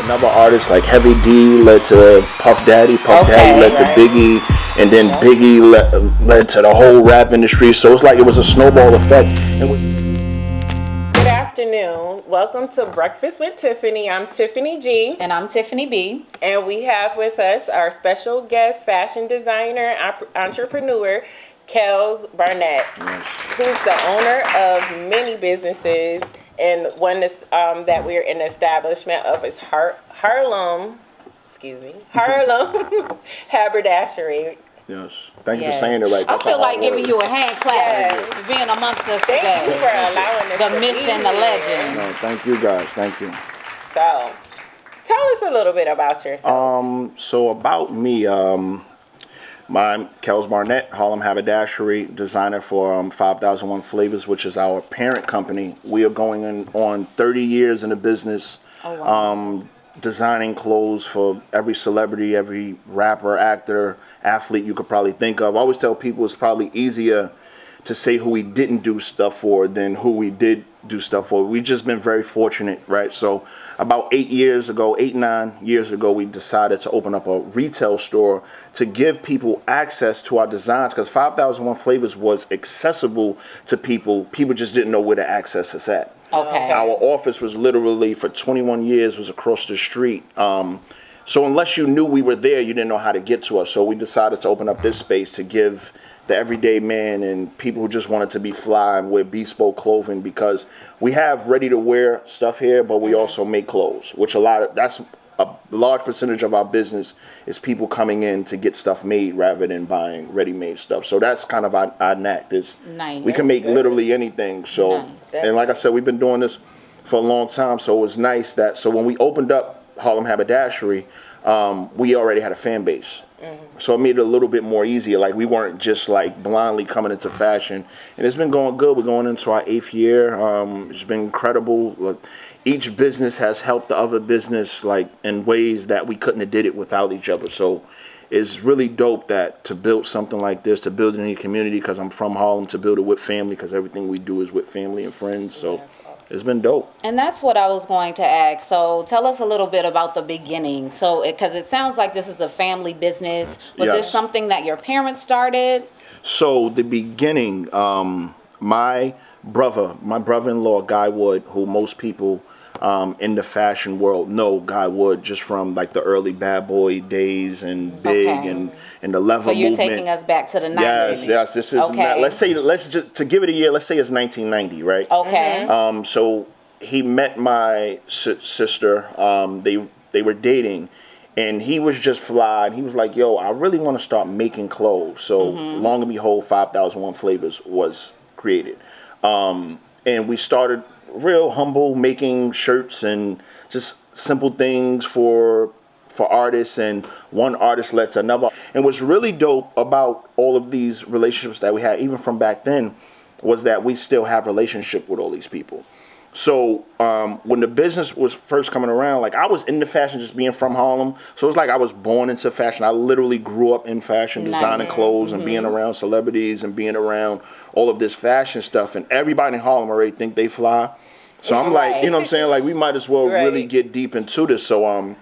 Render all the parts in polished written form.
another artist like Heavy D led to Puff Daddy. Puff Daddy led to Biggie, and then Biggie led to the whole rap industry. So it's like it was a snowball effect. Good afternoon. Welcome to Breakfast with Tiffany. I'm Tiffany G. And I'm Tiffany B. And we have with us our special guest, fashion designer, entrepreneur, Kels Barnett. He's the owner of many businesses, and one that we're in the establishment of is Harlem Haberdashery. Yes. Thank you for saying it right. I feel like giving you a hand clap for being amongst us today. Thank you for allowing us the myth and the legend. No, thank you guys. Thank you. So, tell us a little bit about yourself. So about me, I'm Kels Barnett, Harlem Haberdashery, designer for 5001 Flavors, which is our parent company. We are going on 30 years in the business. Oh, wow. Designing clothes for every celebrity, every rapper, actor, athlete you could probably think of. I always tell people it's probably easier to say who we didn't do stuff for than who we did do stuff for. We've just been very fortunate, right? So about 9 years ago, we decided to open up a retail store to give people access to our designs, because 5001 Flavors was accessible to people. People just didn't know where to access us at. Okay. Our office was literally, for 21 years, was across the street. So unless you knew we were there, you didn't know how to get to us. So we decided to open up this space to give the everyday man and people who just wanted to be fly and wear bespoke clothing, because we have ready-to-wear stuff here, but we also make clothes, which that's a large percentage of our business is people coming in to get stuff made rather than buying ready-made stuff. So that's kind of our knack. Nice. We can make literally anything. So, nice. And like I said, we've been doing this for a long time. So it was nice that, so when we opened up Harlem Haberdashery, we already had a fan base. So it made it a little bit more easier. Like, we weren't just like blindly coming into fashion. And it's been going good. We're going into our 8th year. It's been incredible. Look, each business has helped the other business like in ways that we couldn't have did it without each other. So it's really dope that to build something like this, to build it in your community, because I'm from Harlem, to build it with family, because everything we do is with family and friends. So it's been dope. And that's what I was going to ask. So tell us a little bit about the beginning. So, because it sounds like this is a family business. Was this something that your parents started? So the beginning, my brother-in-law, Guy Wood, who most people in the fashion world know Guy Wood just from like the early Bad Boy days and Big and the Level movement. So you're taking us back to the 90s. Yes. This is let's just to give it a year. Let's say it's 1990, right? Okay. So he met my sister. They were dating, and he was just fly. And he was like, "Yo, I really want to start making clothes." So long and behold, 5001 Flavors was created, and we started real humble, making shirts and just simple things for artists, and one artist led to another. And what's really dope about all of these relationships that we had, even from back then, was that we still have relationship with all these people. So when the business was first coming around, like, I was into fashion just being from Harlem. So it's like I was born into fashion. I literally grew up in fashion, designing clothes and being around celebrities and being around all of this fashion stuff. And everybody in Harlem already think they fly. So I'm like, you know what I'm saying? Like, we might as well really get deep into this. So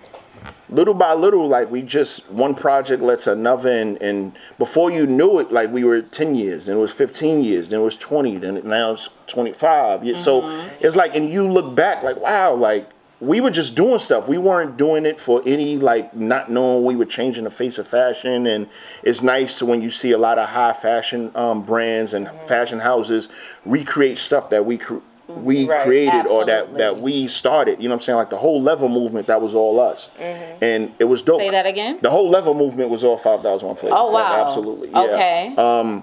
little by little, like, we just, one project led to another. And before you knew it, like, we were 10 years, then it was 15 years, then it was 20, then now it's 25. So it's like, and you look back like, wow, like, we were just doing stuff. We weren't doing it for any, like, not knowing we were changing the face of fashion. And it's nice when you see a lot of high fashion brands and fashion houses recreate stuff that we created or that we started. You know what I'm saying? Like, the whole Level movement, that was all us. And it was dope. Say that again? The whole Level movement was all 5001 Flavors. Oh, wow. Like, absolutely. Yeah. Okay.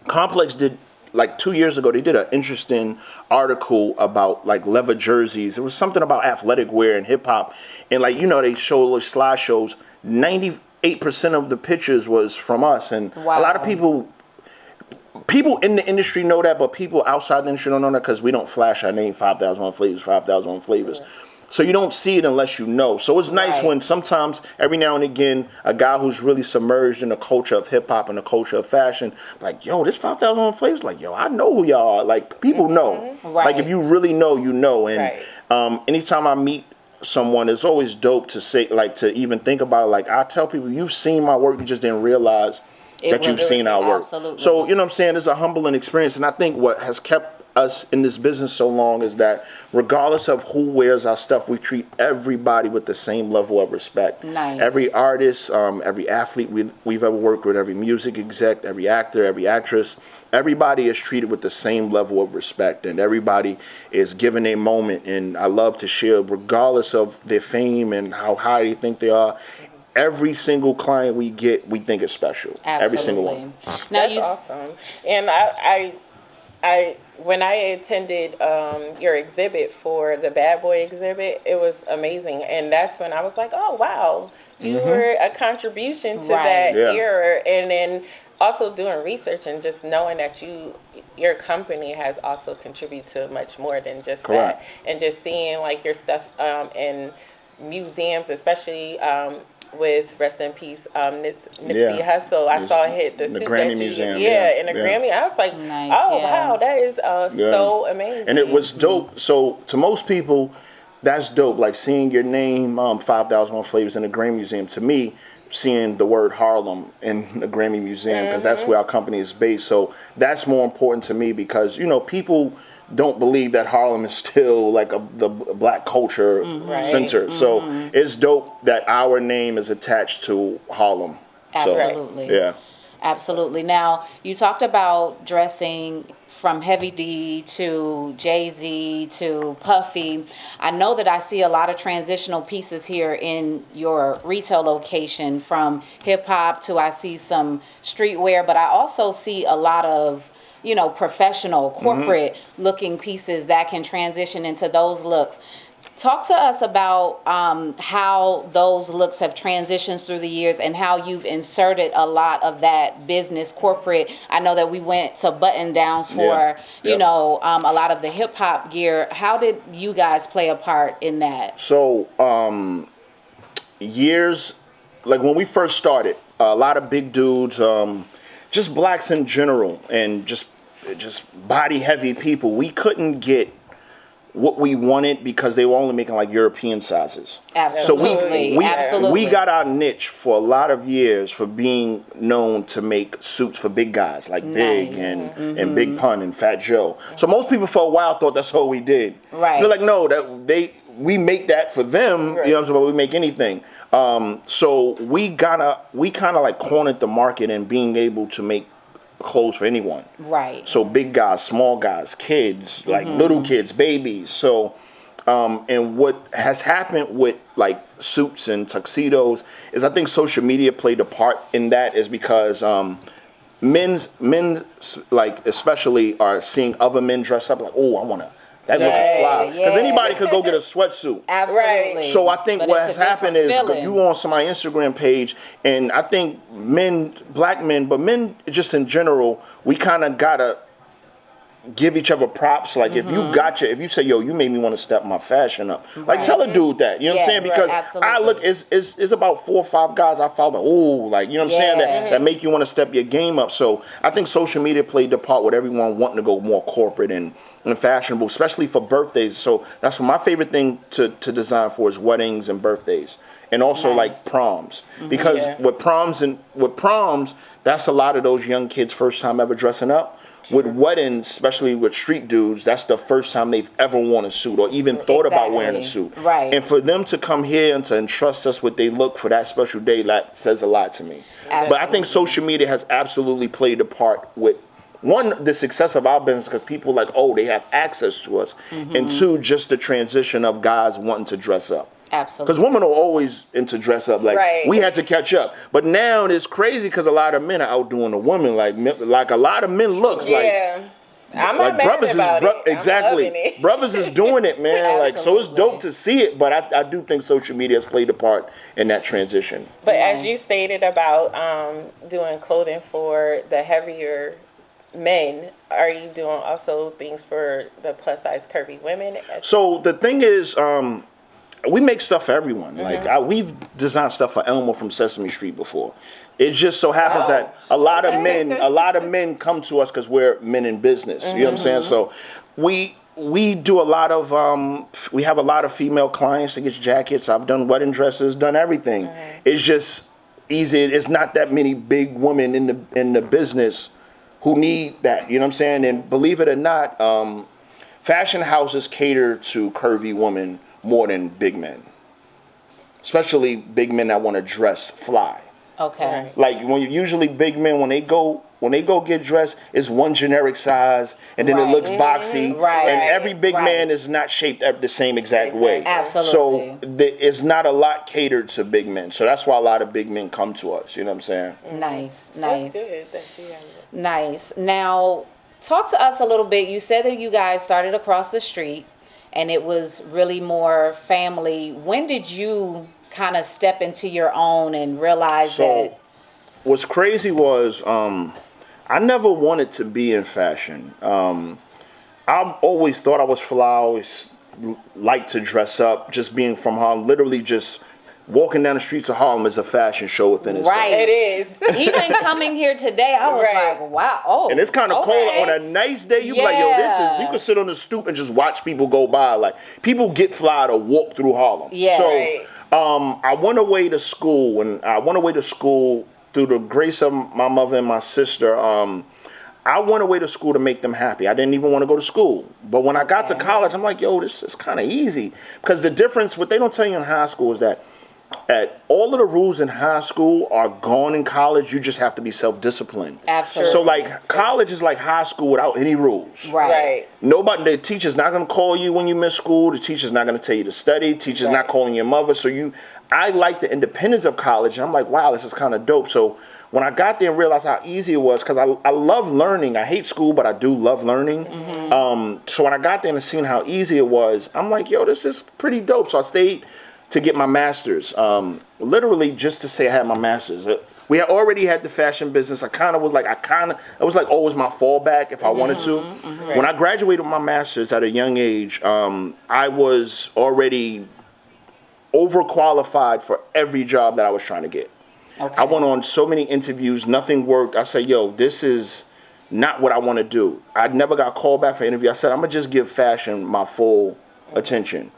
Complex did, like, 2 years ago, they did an interesting article about, like, leather jerseys. It was something about athletic wear and hip hop. And, like, you know, they show those slideshows. 98% of the pictures was from us. And a lot of people in the industry know that, but people outside the industry don't know that because we don't flash our name, 5001 Flavors, 5001 Flavors. So you don't see it unless you know. So it's nice when sometimes, every now and again, a guy who's really submerged in the culture of hip hop and the culture of fashion, like, yo, this 5001 Flavors, like, yo, I know who y'all are. Like, people know. Like, if you really know, you know. And anytime I meet someone, it's always dope to say, like, to even think about it. Like, I tell people, you've seen my work, you just didn't realize that you've seen our work. Absolutely. So, you know what I'm saying? It's a humbling experience. And I think what has kept us in this business so long is that regardless of who wears our stuff, we treat everybody with the same level of respect. Nice. Every artist, every athlete we've ever worked with, every music exec, every actor, every actress, everybody is treated with the same level of respect, and everybody is given a moment. And I love to share, regardless of their fame and how high they think they are, every single client we get, we think is special. Absolutely. Every single one. Now That's awesome. And I when I attended your exhibit for the Bad Boy exhibit, it was amazing. And that's when I was like, oh, wow, you were a contribution to that era. And then also doing research and just knowing that your company has also contributed to much more than just that. And just seeing like your stuff in museums, especially with rest in peace Nipsey Hussle. I saw it hit the suit Grammy that Museum. In the Grammy. I was like, wow, that is so amazing. And it was dope. So to most people, that's dope. Like seeing your name, 5,001 Flavors in the Grammy Museum. To me, seeing the word Harlem in the Grammy Museum, because that's where our company is based. So that's more important to me because, you know, people don't believe that Harlem is still like the black culture center. So it's dope that our name is attached to Harlem. Absolutely. So, yeah. Absolutely. Now, you talked about dressing from Heavy D to Jay-Z to Puffy. I know that I see a lot of transitional pieces here in your retail location, from hip hop to I see some streetwear, but I also see a lot of, you know, professional, corporate looking pieces that can transition into those looks. Talk to us about how those looks have transitioned through the years and how you've inserted a lot of that business corporate. I know that we went to button downs for, you know, a lot of the hip hop gear. How did you guys play a part in that? So years, like when we first started, a lot of big dudes, just blacks in general, and just body heavy people, we couldn't get what we wanted because they were only making like European sizes. Absolutely. So we got our niche for a lot of years for being known to make suits for big guys like Big and Big Pun and Fat Joe. So most people for a while thought that's all we did. Right. They're like, no, we make that for them. You know what I'm saying? But we make anything. So we kind of like cornered the market in being able to make clothes for anyone. Right. So big guys, small guys, kids, like little kids, babies. So, and what has happened with like suits and tuxedos is I think social media played a part in that, is because men like especially are seeing other men dress up like, oh, I want to. That looking fly. Because anybody could go get a sweatsuit. Absolutely. So I think what has happened is you on my Instagram page, and I think men, black men, but men just in general, we kind of got to give each other props. Like if you say, yo, you made me want to step my fashion up. Like tell a dude that, you know what I'm saying? Because I look, it's about 4 or 5 guys I follow, like, you know what I'm saying? That make you want to step your game up. So I think social media played the part with everyone wanting to go more corporate and fashionable, especially for birthdays. So that's what my favorite thing to design for is weddings and birthdays. And also like proms. Because with proms, that's a lot of those young kids' first time ever dressing up. With weddings, especially with street dudes, that's the first time they've ever worn a suit or even thought about wearing a suit. Right. And for them to come here and to entrust us with their look for that special day, that says a lot to me. Absolutely. But I think social media has absolutely played a part with, one, the success of our business because people like, oh, they have access to us. And 2, just the transition of guys wanting to dress up. Absolutely. Because women are always into dress up. Like, we had to catch up. But now it's crazy because a lot of men are outdoing the women. Like a lot of men looks like... I'm not mad brothers about it. Exactly. I'm loving it. Brothers is doing it, man. Like, so it's dope to see it. But I do think social media has played a part in that transition. But as you stated about doing clothing for the heavier men, are you doing also things for the plus size curvy women? So the thing is... we make stuff for everyone. Like we've designed stuff for Elmo from Sesame Street before. It just so happens that a lot of men come to us because we're men in business. You know what I'm saying? So we do a lot of we have a lot of female clients that get jackets. I've done wedding dresses, done everything. It's just easy. It's not that many big women in the business who need that. You know what I'm saying? And believe it or not, fashion houses cater to curvy women more than big men, especially big men that want to dress fly. Okay. Like usually big men when they go get dressed, it's one generic size, and then it looks boxy. Right. And every big man is not shaped the same exact way. Absolutely. So it's not a lot catered to big men. So that's why a lot of big men come to us. You know what I'm saying? Nice. That's good. Nice. Now, talk to us a little bit. You said that you guys started across the street, and it was really more family. When did you kind of step into your own and realize that? What's crazy was I never wanted to be in fashion. I always thought I was fly. I always liked to dress up. Just being from Harlem, literally just walking down the streets of Harlem is a fashion show within itself. Right, it is. Even coming here today, I was like, wow. Oh, and it's kind of cold on a nice day. You be like, yo, this is. You can sit on the stoop and just watch people go by. Like people get fly to walk through Harlem. Yeah. So I went away to school, and I went away to school through the grace of my mother and my sister. I went away to school to make them happy. I didn't even want to go to school. But when I got to college, I'm like, yo, this is kind of easy. Because the difference, what they don't tell you in high school is that all of the rules in high school are gone in college. You just have to be self-disciplined. Absolutely. So like college is like high school without any rules. Right. Nobody, the teacher's not going to call you when you miss school. The teacher's not going to tell you to study. Teacher's not calling your mother. So I like the independence of college. And I'm like, wow, this is kind of dope. So when I got there and realized how easy it was, because I love learning. I hate school, but I do love learning. So when I got there and seen how easy it was, I'm like, yo, this is pretty dope. So I stayed to get my master's, literally just to say I had my master's. We had already had the fashion business. It was like always my fallback if I wanted to. When I graduated with my master's at a young age, I was already overqualified for every job that I was trying to get. Okay. I went on so many interviews, nothing worked. I said, yo, this is not what I want to do. I never got called back for an interview. I said, I'm going to just give fashion my full attention.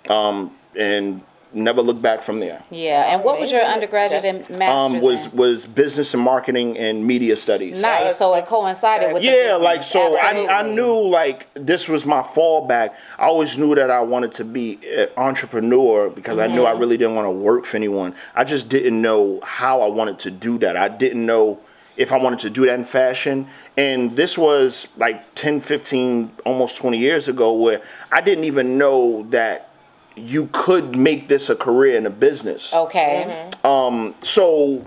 And never looked back from there. Yeah, and what was your undergraduate and master's in? Was business and marketing and media studies. Nice, so it coincided with I knew like this was my fallback. I always knew that I wanted to be an entrepreneur because I knew I really didn't want to work for anyone. I just didn't know how I wanted to do that. I didn't know if I wanted to do that in fashion. And this was like 10, 15, almost 20 years ago where I didn't even know that you could make this a career in a business. Okay. So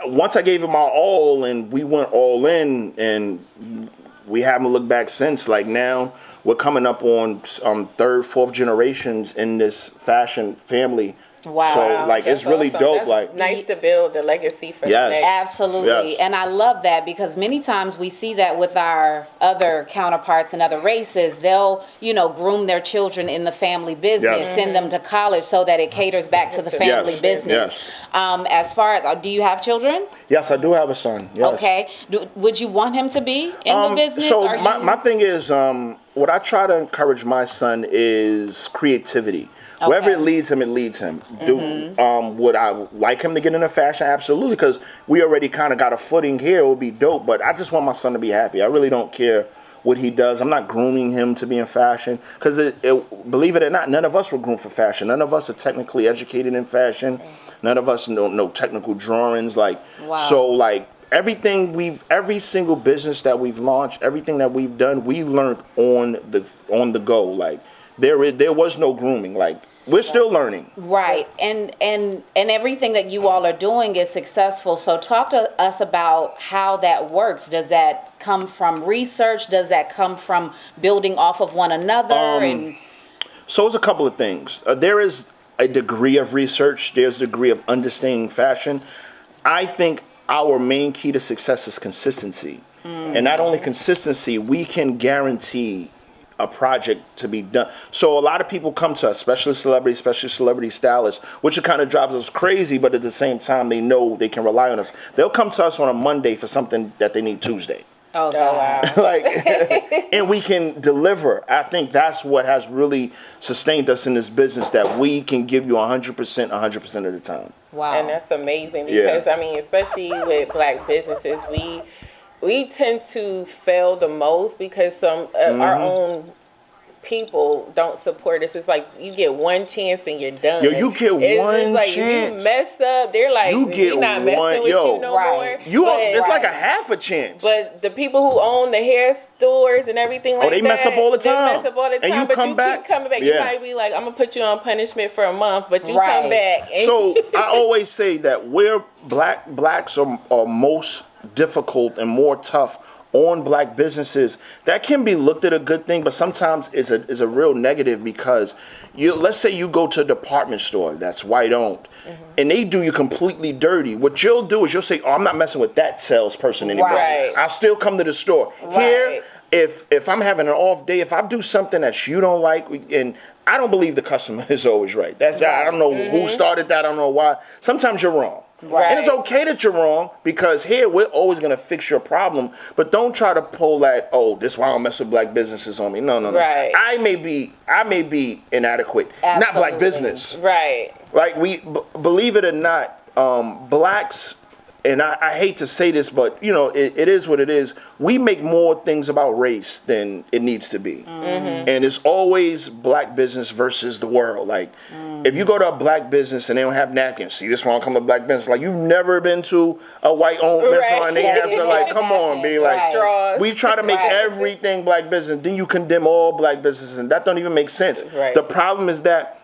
once I gave it my all and we went all in and we haven't looked back since. Like now we're coming up on third, fourth generations in this fashion family. Wow. So like it's really dope. That's like nice to build the legacy for the next. Absolutely. Yes. And I love that because many times we see that with our other counterparts and other races. They'll, groom their children in the family business, send them to college so that it caters back to the family business. Yes. As far as, do you have children? Yes, I do have a son. Yes. Okay. Would you want him to be in the business? So my thing is, what I try to encourage my son is creativity. Okay. Wherever it leads him, it leads him. Would I like him to get into fashion? Absolutely, because we already kind of got a footing here. It would be dope, but I just want my son to be happy. I really don't care what he does. I'm not grooming him to be in fashion because, believe it or not, none of us were groomed for fashion. None of us are technically educated in fashion. None of us know technical drawings. So every single business that we've launched, everything that we've done, we learned on the go. Like there was no grooming. Like we're still learning. Right. And everything that you all are doing is successful. So talk to us about how that works. Does that come from research? Does that come from building off of one another? So it's a couple of things. There is a degree of research. There's a degree of understanding fashion. I think our main key to success is consistency. And not only consistency, we can guarantee a project to be done. So a lot of people come to us, especially celebrity stylists, which it kind of drives us crazy, but at the same time, they know they can rely on us. They'll come to us on a Monday for something that they need Tuesday. Oh, God. Like, and we can deliver. I think that's what has really sustained us in this business, that we can give you 100%, 100% of the time. Wow. And that's amazing because, I mean, especially with Black businesses, we tend to fail the most because some our own people don't support us. It's like you get one chance and you're done. Yo, you get one just like, chance. If you mess up, they're like, You get we not messing one- with yo. you no Right. more. It's like a half a chance. But the people who own the hair stores and everything like that, they mess up all the time. They mess up all the time. And you but come you back? keep coming back. Yeah. You might be like, I'm gonna put you on punishment for a month, but you Right. come back. And So I always say that where blacks are most difficult and more tough on Black businesses, that can be looked at a good thing, but sometimes is a real negative, because let's say you go to a department store that's white owned, and they do you completely dirty. What you'll do is you'll say, "Oh, I'm not messing with that salesperson anymore. Right. I'll still come to the store." Here, if I'm having an off day, if I do something that you don't like, and I don't believe the customer is always right. I don't know who started that. I don't know why. Sometimes you're wrong. Right. And it's okay that you're wrong, because here we're always going to fix your problem. But don't try to pull that, oh, this is why I don't mess with Black businesses on me. No. Right. I may be inadequate. Not Black Absolutely. business. right. Like, believe it or not, Blacks, and I hate to say this, but it is what it is. We make more things about race than it needs to be. And it's always Black business versus the world. Like, if you go to a Black business and they don't have napkins, see, this one come to Black business. Like, you've never been to a white-owned restaurant and they have to, like, come on, be like, Right. Straws. we try to make Right. everything Black business. Then you condemn all Black businesses, and that don't even make sense. Right. The problem is that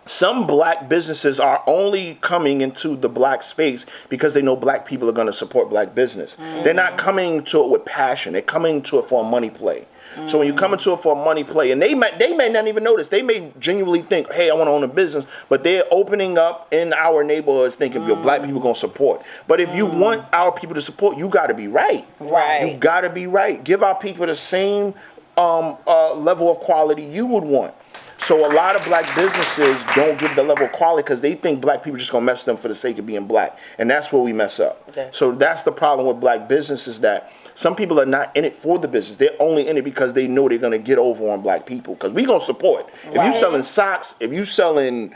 some Black businesses are only coming into the Black space because they know Black people are going to support Black business. They're not coming to it with passion. They're coming to it for a money play. So when you come into it for a money play, and they may not even notice, they may genuinely think, hey, I want to own a business, but they're opening up in our neighborhoods thinking, yo, Black people going to support. But if you want our people to support, you got to be right. Right. You got to be right. Give our people the same level of quality you would want. So a lot of Black businesses don't give the level of quality because they think Black people just gonna mess with them for the sake of being Black, and that's where we mess up. Okay. So that's the problem with Black businesses, that some people are not in it for the business. They're only in it because they know they're gonna get over on Black people, because we gonna support. If you selling socks, if you selling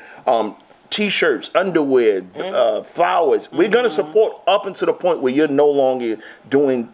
T-shirts, underwear, flowers, we're gonna support up until the point where you're no longer doing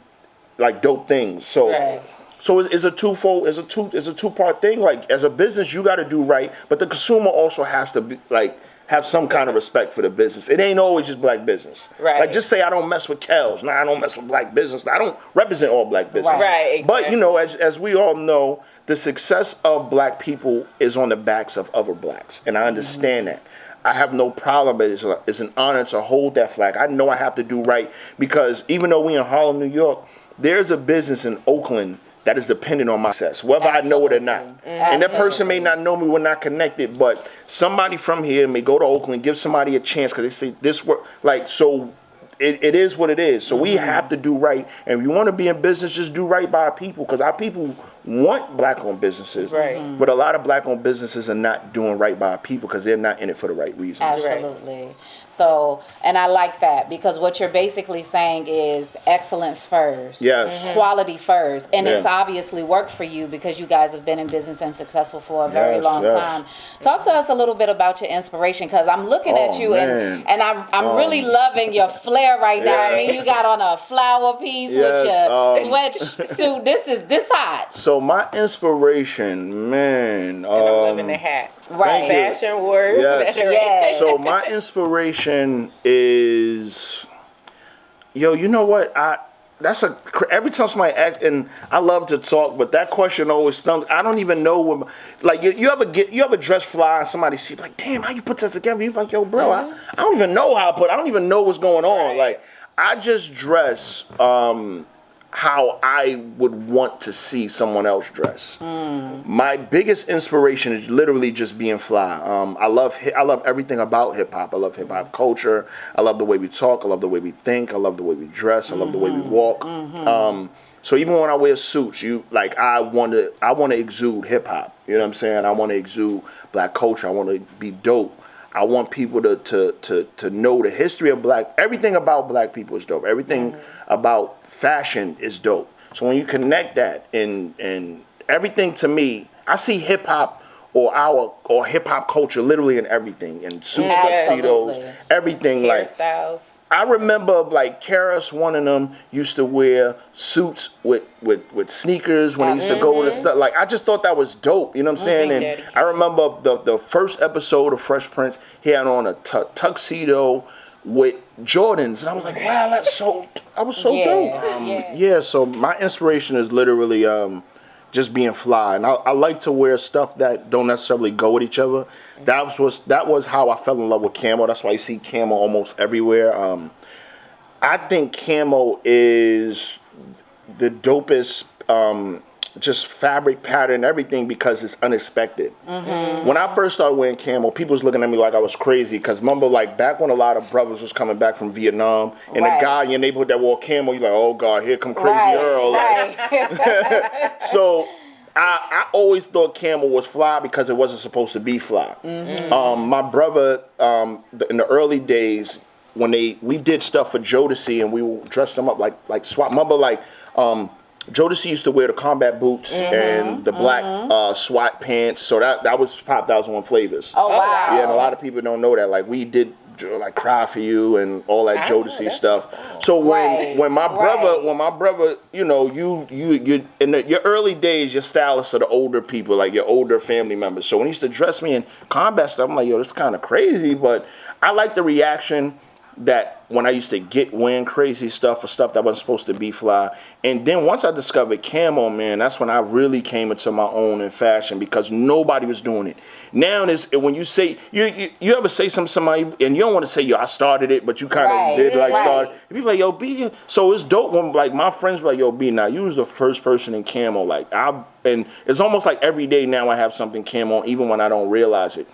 like dope things. So. Right. So it's a twofold. It's a two-part thing. Like, as a business, you got to do right, but the consumer also has to be, like, have some kind of respect for the business. It ain't always just Black business. Right. Like, just say I don't mess with Kells. Nah, I don't mess with Black business. I don't represent all Black business. Right, But exactly. as we all know, the success of Black people is on the backs of other Blacks, and I understand that. I have no problem, but it's an honor to hold that flag. I know I have to do right, because even though we in Harlem, New York, there's a business in Oakland that is dependent on my success, whether I know it or not. And that person may not know me, we're not connected, but somebody from here may go to Oakland, give somebody a chance, because they say this work. Like, so it is what it is. So we have to do right. And if you want to be in business, just do right by our people, because our people want Black-owned businesses. Right. But a lot of Black-owned businesses are not doing right by our people because they're not in it for the right reasons. Absolutely. So, and I like that, because what you're basically saying is excellence first. Yes. Quality first. And it's Yeah. obviously worked for you, because you guys have been in business and successful for a very Yes, long yes. time. Talk to us a little bit about your inspiration, because I'm looking at you man. and I'm really loving your flair right now. Yeah. I mean, you got on a flower piece Yes, with your sweatsuit. This hot. So my inspiration, man. And I'm loving the hat. Right. Fashion word. Yes. Yes. So my inspiration is, you know what? Every time somebody act, and I love to talk, but that question always stumps. I don't even know what, like, you ever dress fly and somebody see, like, damn, how you put that together? You like, yo, bro, I don't even know how I don't even know what's going on. Right. Like, I just dress how I would want to see someone else dress. My biggest inspiration is literally just being fly. I love everything about hip hop. I love hip hop culture. I love the way we talk. I love the way we think. I love the way we dress. I love the way we walk. So even when I wear suits, I want to exude hip hop. You know what I'm saying? I want to exude black culture. I want to be dope. I want people to know the history of everything about black people is dope. Everything about fashion is dope. So when you connect that and everything to me, I see hip hop or hip hop culture literally in everything, in suits, tuxedos, everything. Hairstyles. I remember Karis, one of them, used to wear suits with sneakers when he used to go to stuff. I just thought that was dope. You know what I'm saying? And I remember the first episode of Fresh Prince, he had on a tuxedo with Jordans, and I was like, wow, I was so dope. So my inspiration is literally just being fly, and I like to wear stuff that don't necessarily go with each other. That was how I fell in love with camo. That's why you see camo almost everywhere. I think camo is the dopest just fabric pattern, everything, because it's unexpected. When I first started wearing camo, people was looking at me like I was crazy, because remember, back when a lot of brothers was coming back from Vietnam, and the guy in your neighborhood that wore camo, you're like, oh God, here come Crazy Earl. So I always thought camo was fly because it wasn't supposed to be fly. My brother, in the early days, when we did stuff for Jodeci, and we dressed them up like SWAT. Remember, Jodeci used to wear the combat boots and the black SWAT pants. So that was 5001 Flavors. Oh wow! Yeah, and a lot of people don't know that. We did Cry for You and all that Jodeci stuff. So when my brother, you in your early days, your stylists are the older people, your older family members. So when he used to dress me in combat stuff, I'm like, yo, this is kind of crazy, but I like the reaction that when I used to get wearing crazy stuff or stuff that wasn't supposed to be fly. And then once I discovered camo, man, that's when I really came into my own in fashion, because nobody was doing it. Now is when you say you ever say something to somebody and you don't want to say, yo, I started it, but you kind of did start. And people like, yo, B. So it's dope when my friends be like, yo, B, now you was the first person in camo. And it's almost like every day now I have something camo, even when I don't realize it.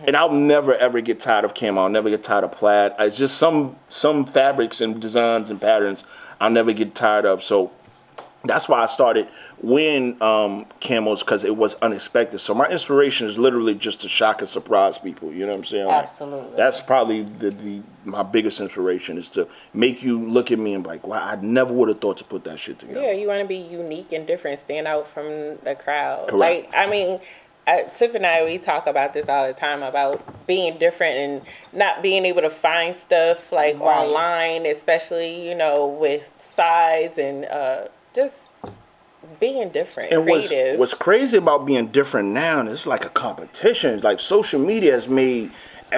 And I'll never ever get tired of camo. I'll never get tired of plaid. It's just some fabrics and designs and patterns I'll never get tired of. So that's why I started wearing camos, because it was unexpected. So my inspiration is literally just to shock and surprise people. You know what I'm saying? Absolutely. That's probably my biggest inspiration, is to make you look at me and be like, wow, I never would have thought to put that shit together. Yeah, you want to be unique and different, stand out from the crowd. Correct. Tiffaniy, we talk about this all the time, about being different and not being able to find stuff online, especially, with size and just being different, and creative. What's crazy about being different now is it's like a competition. Social media has made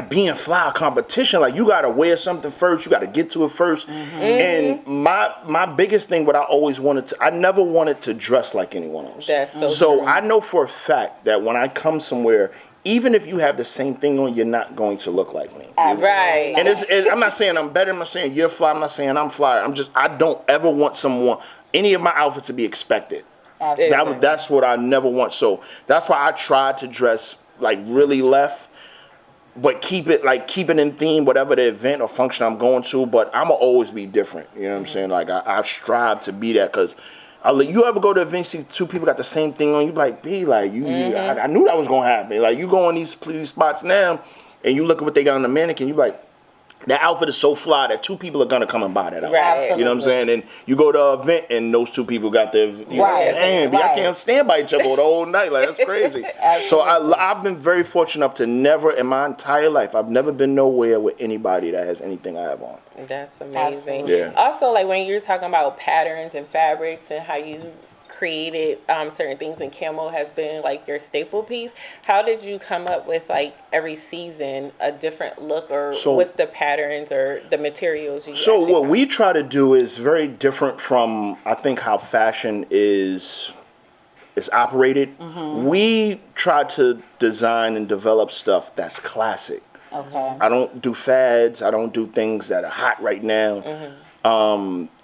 being fly a competition. You gotta wear something first, you gotta get to it first. And my biggest thing, what I always I never wanted to dress like anyone else. That's so true. I know for a fact that when I come somewhere, even if you have the same thing on, you're not going to look like me. Right. And I'm not saying I'm better. I'm not saying you're fly. I'm not saying I'm fly. I don't ever want any of my outfits to be expected. That's what I never want. So that's why I try to dress really left, but keep it in theme, whatever the event or function I'm going to. But I'ma always be different. You know what I'm saying? I strive to be that, because you ever go to events, see two people got the same thing on, you like, B, I knew that was gonna happen. You go in these spots now, and you look at what they got on the mannequin, you like, that outfit is so fly that two people are gonna come and buy that outfit. Right. You know what I'm saying? And you go to an event and those two people got their, damn, I can't stand by each other the whole night. That's crazy. So I've been very fortunate enough to never, in my entire life, I've never been nowhere with anybody that has anything I have on. That's amazing. Yeah. Also, when you're talking about patterns and fabrics and how you created certain things, and camo has been your staple piece, how did you come up with every season a different look, or what's the patterns or the materials you what we try to do is very different from, I think, how fashion is operated. We try to design and develop stuff that's classic. Okay. I don't do fads. I don't do things that are hot right now.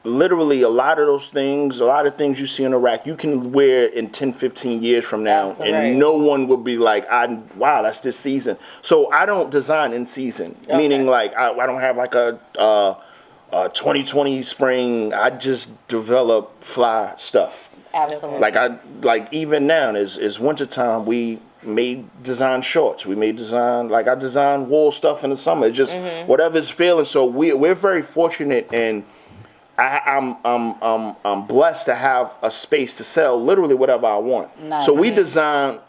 Literally a lot of things you see in a rack, you can wear in 10, 15 years from now. Absolutely. And no one will be like, wow, that's this season. So I don't design in season, meaning I don't have 2020 spring, I just develop fly stuff. Absolutely. Like even now, is wintertime, we may design shorts. We may design, like I design wool stuff in the summer. It's just whatever's feeling. So we're very fortunate, and I'm blessed to have a space to sell literally whatever I want. Nice. So we design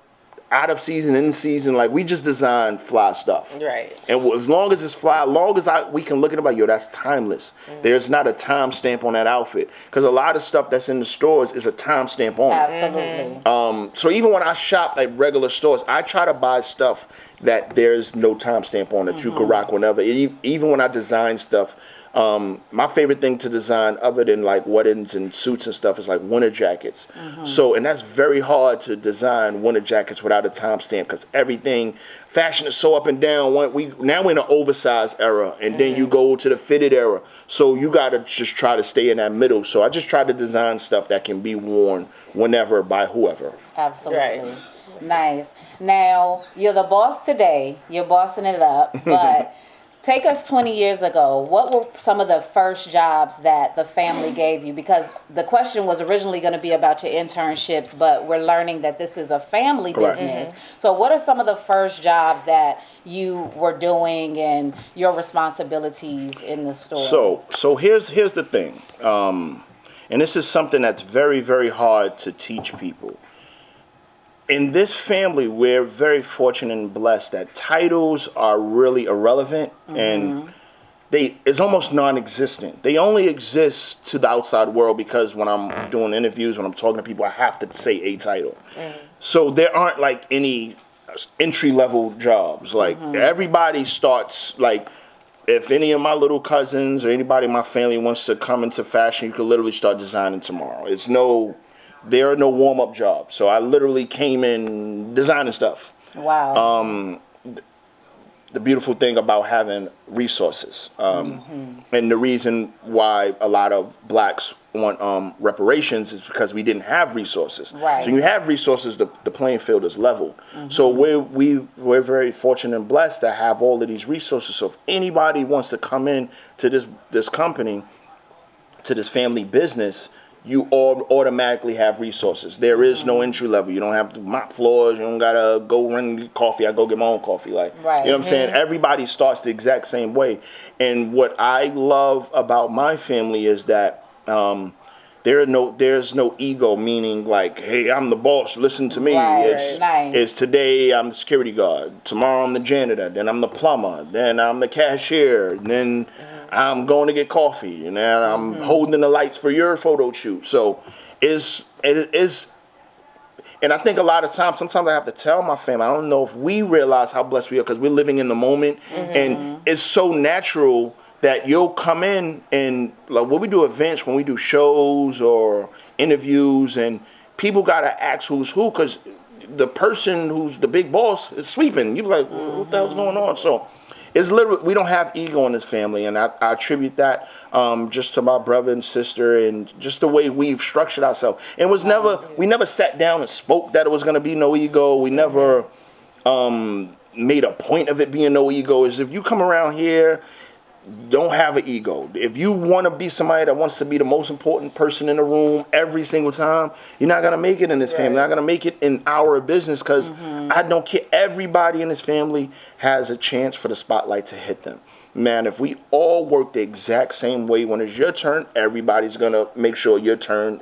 out of season, in season, like we just design fly stuff. Right. And as long as it's fly, as long as we can look at it like, yo, that's timeless. There's not a time stamp on that outfit. Because a lot of stuff that's in the stores is a time stamp on it. Absolutely. So even when I shop like regular stores, I try to buy stuff that there's no time stamp on it. You could rock whenever. Even when I design stuff, my favorite thing to design other than like weddings and suits and stuff is like winter jackets. So, and that's very hard to design winter jackets without a timestamp because fashion is so up and down. Now we're in an oversized era, and then you go to the fitted era. So you got to just try to stay in that middle. So I just try to design stuff that can be worn whenever by whoever. Absolutely. Right. Nice. Now, you're the boss today. You're bossing it up, but take us 20 years ago. What were some of the first jobs that the family gave you? Because the question was originally going to be about your internships, but we're learning that this is a family business. So what are some of the first jobs that you were doing and your responsibilities in the store? So here's the thing. And this is something that's very, very hard to teach people. In this family, we're very fortunate and blessed that titles are really irrelevant and it's almost non-existent. They only exist to the outside world because when I'm doing interviews, when I'm talking to people, I have to say a title. So there aren't like any entry-level jobs. Like everybody starts, like if any of my little cousins or anybody in my family wants to come into fashion, you could literally start designing tomorrow. There are no warm-up jobs. So I literally came in designing stuff. Wow. The beautiful thing about having resources. And the reason why a lot of blacks want reparations is because we didn't have resources. Right. So when you have resources, the playing field is leveled. So we're very fortunate and blessed to have all of these resources. So if anybody wants to come in to this company, to this family business, you all automatically have resources. There is no entry level. You don't have to mop floors. You don't gotta go run and get coffee. I go get my own coffee. Like, right. You know what I'm saying? Everybody starts the exact same way. And what I love about my family is that there's no ego. Meaning like, hey, I'm the boss. Listen to me. Right. It's today I'm the security guard. Tomorrow I'm the janitor. Then I'm the plumber. Then I'm the cashier. Then I'm going to get coffee, and then I'm holding the lights for your photo shoot. So it is, and I think a lot of times, sometimes I have to tell my family, I don't know if we realize how blessed we are because we're living in the moment, and it's so natural that you'll come in and like when we do events, when we do shows or interviews, and people gotta ask who's who because the person who's the big boss is sweeping. You're like, what the hell's going on? So. It's literally, we don't have ego in this family, and I attribute that just to my brother and sister and just the way we've structured ourselves. And we never sat down and spoke that it was going to be no ego. We never made a point of it being no ego. Is if you come around here, don't have an ego. If you want to be somebody that wants to be the most important person in the room every single time, you're not going to make it in this family. You're not going to make it in our business because I don't care. Everybody in this family has a chance for the spotlight to hit them. Man, if we all work the exact same way, when it's your turn, everybody's going to make sure your turn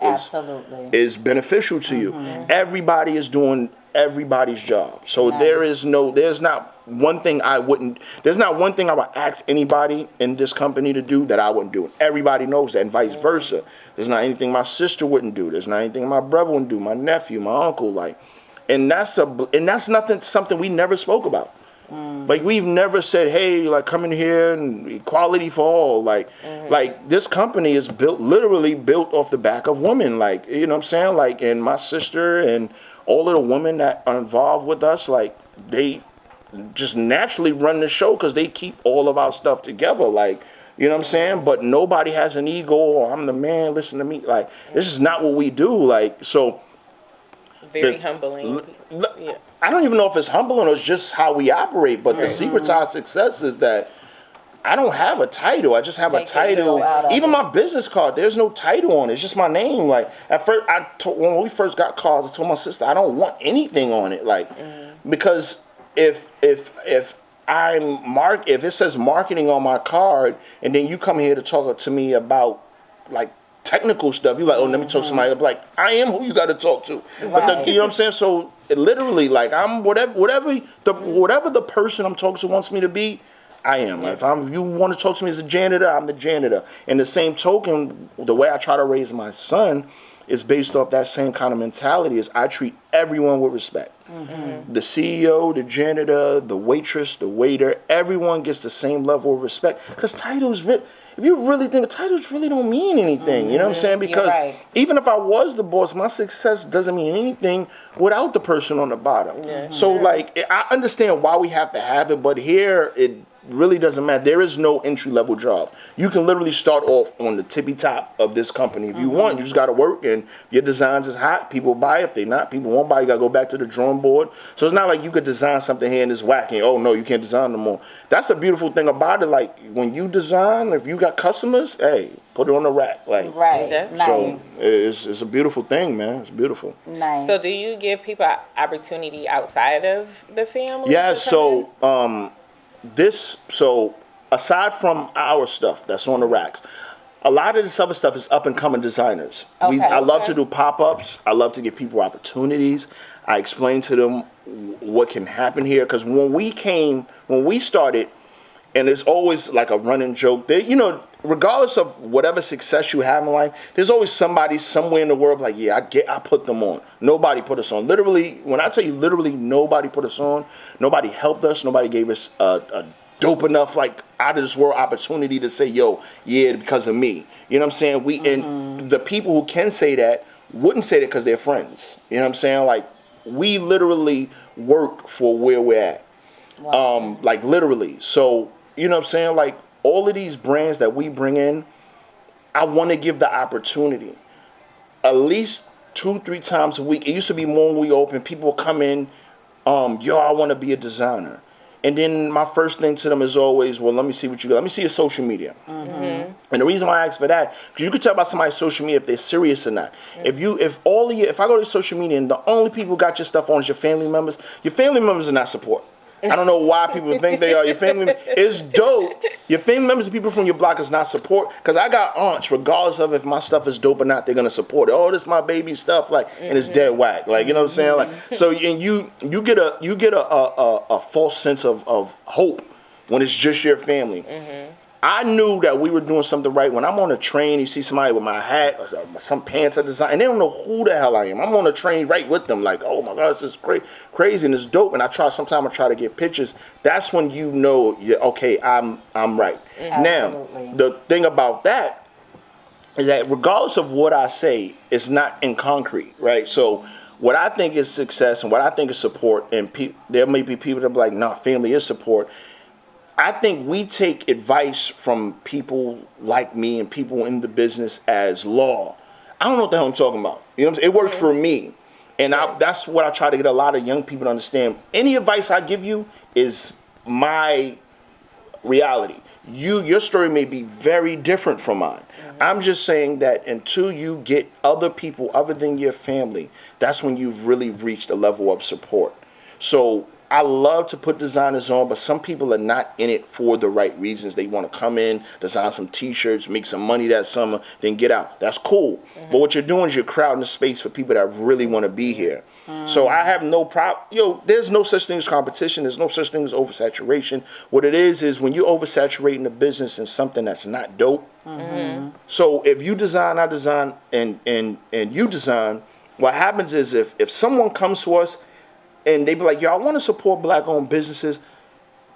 is beneficial to you. Everybody is doing everybody's job. So there's not one thing I would ask anybody in this company to do that I wouldn't do. Everybody knows that, and vice versa. There's not anything my sister wouldn't do. There's not anything my brother wouldn't do, my nephew, my uncle, like, and that's something we never spoke about. Like we've never said, hey, like come in here and equality for all. Like this company is literally built off the back of women. Like, you know what I'm saying? Like, and my sister and all of the women that are involved with us, like they just naturally run the show because they keep all of our stuff together. Like, you know what I'm saying? But nobody has an ego or I'm the man, listen to me. Like, this is not what we do. Like, so. Very humbling. Yeah. I don't even know if it's humbling or it's just how we operate. But the secret to our success is that I don't have a title. I just have a Take the title. ego out of Even it. my business card, there's no title on it. It's just my name. Like at first, when we first got cards, I told my sister I don't want anything on it. Like because if if it says marketing on my card, and then you come here to talk to me about like technical stuff, you're like, oh, let me talk to somebody. I'm like, I am who you got to talk to. But you know what I'm saying? So it literally, like, I'm whatever the person I'm talking to wants me to be. I am. If you want to talk to me as a janitor, I'm the janitor. And the same token, the way I try to raise my son is based off that same kind of mentality. Is I treat everyone with respect. The CEO, the janitor, the waitress, the waiter, everyone gets the same level of respect. Because titles, if you really think, titles really don't mean anything. You know what I'm saying? Because even if I was the boss, my success doesn't mean anything without the person on the bottom. So, like, I understand why we have to have it, but here it really doesn't matter. There is no entry level job. You can literally start off on the tippy top of this company if you want. You just got to work, and your designs is hot. People buy. If they not, people won't buy. You got to go back to the drawing board. So it's not like you could design something here and it's whacking. Oh no, you can't design no more. That's the beautiful thing about it. Like when you design, if you got customers, hey, put it on the rack. Like so, it's a beautiful thing, man. It's beautiful. Nice. So do you give people opportunity outside of the family? Yeah. So aside from our stuff that's on the racks, a lot of this other stuff is up and coming designers. I love to do pop-ups. I love to give people opportunities. I explain to them what can happen here. Because when we started, and it's always like a running joke, regardless of whatever success you have in life, there's always somebody somewhere in the world like, yeah, I put them on. Nobody put us on. Literally, when I tell you literally nobody put us on, nobody helped us, nobody gave us a dope enough, like, out of this world opportunity to say, yo, yeah, because of me. You know what I'm saying? And the people who can say that wouldn't say that because they're friends. You know what I'm saying? Like, we literally work for where we're at. Wow. Like, literally. So, you know what I'm saying? Like, all of these brands that we bring in, I want to give the opportunity. At least 2-3 times a week. It used to be more when we open. People would come in, yo, I want to be a designer. And then my first thing to them is always, well, let me see what you got. Let me see your social media. And the reason why I ask for that, because you can tell about somebody's social media if they're serious or not. If I go to social media and the only people who got your stuff on is your family members are not support. I don't know why people think they are your family. It's dope. Your family members and people from your block is not support. Because I got aunts, regardless of if my stuff is dope or not, they're gonna support it. Oh, this is my baby stuff, like, and it's dead whack. Like, you know what I'm saying? Like, so and you get a false sense of hope when it's just your family. I knew that we were doing something right. When I'm on a train, you see somebody with my hat, or some pants I designed, and they don't know who the hell I am. I'm on a train right with them, like, oh my God, this is crazy and it's dope. And sometimes I try to get pictures. That's when you know, okay, I'm right. Now, the thing about that is that regardless of what I say, it's not in concrete, right? So what I think is success and what I think is support, and there may be people that be like, nah, family is support. I think we take advice from people like me and people in the business as law. I don't know what the hell I'm talking about. You know what I'm saying? It worked for me. And that's what I try to get a lot of young people to understand. Any advice I give you is my reality. Your story may be very different from mine. I'm just saying that until you get other people other than your family, that's when you've really reached a level of support. So I love to put designers on, but some people are not in it for the right reasons. They want to come in, design some t-shirts, make some money that summer, then get out. That's cool. But what you're doing is you're crowding the space for people that really want to be here. So I have no problem. There's no such thing as competition. There's no such thing as oversaturation. What it is when you're oversaturating the business in something that's not dope. So if you design, I design, and you design, what happens is if someone comes to us and they be like, yo, I want to support black-owned businesses.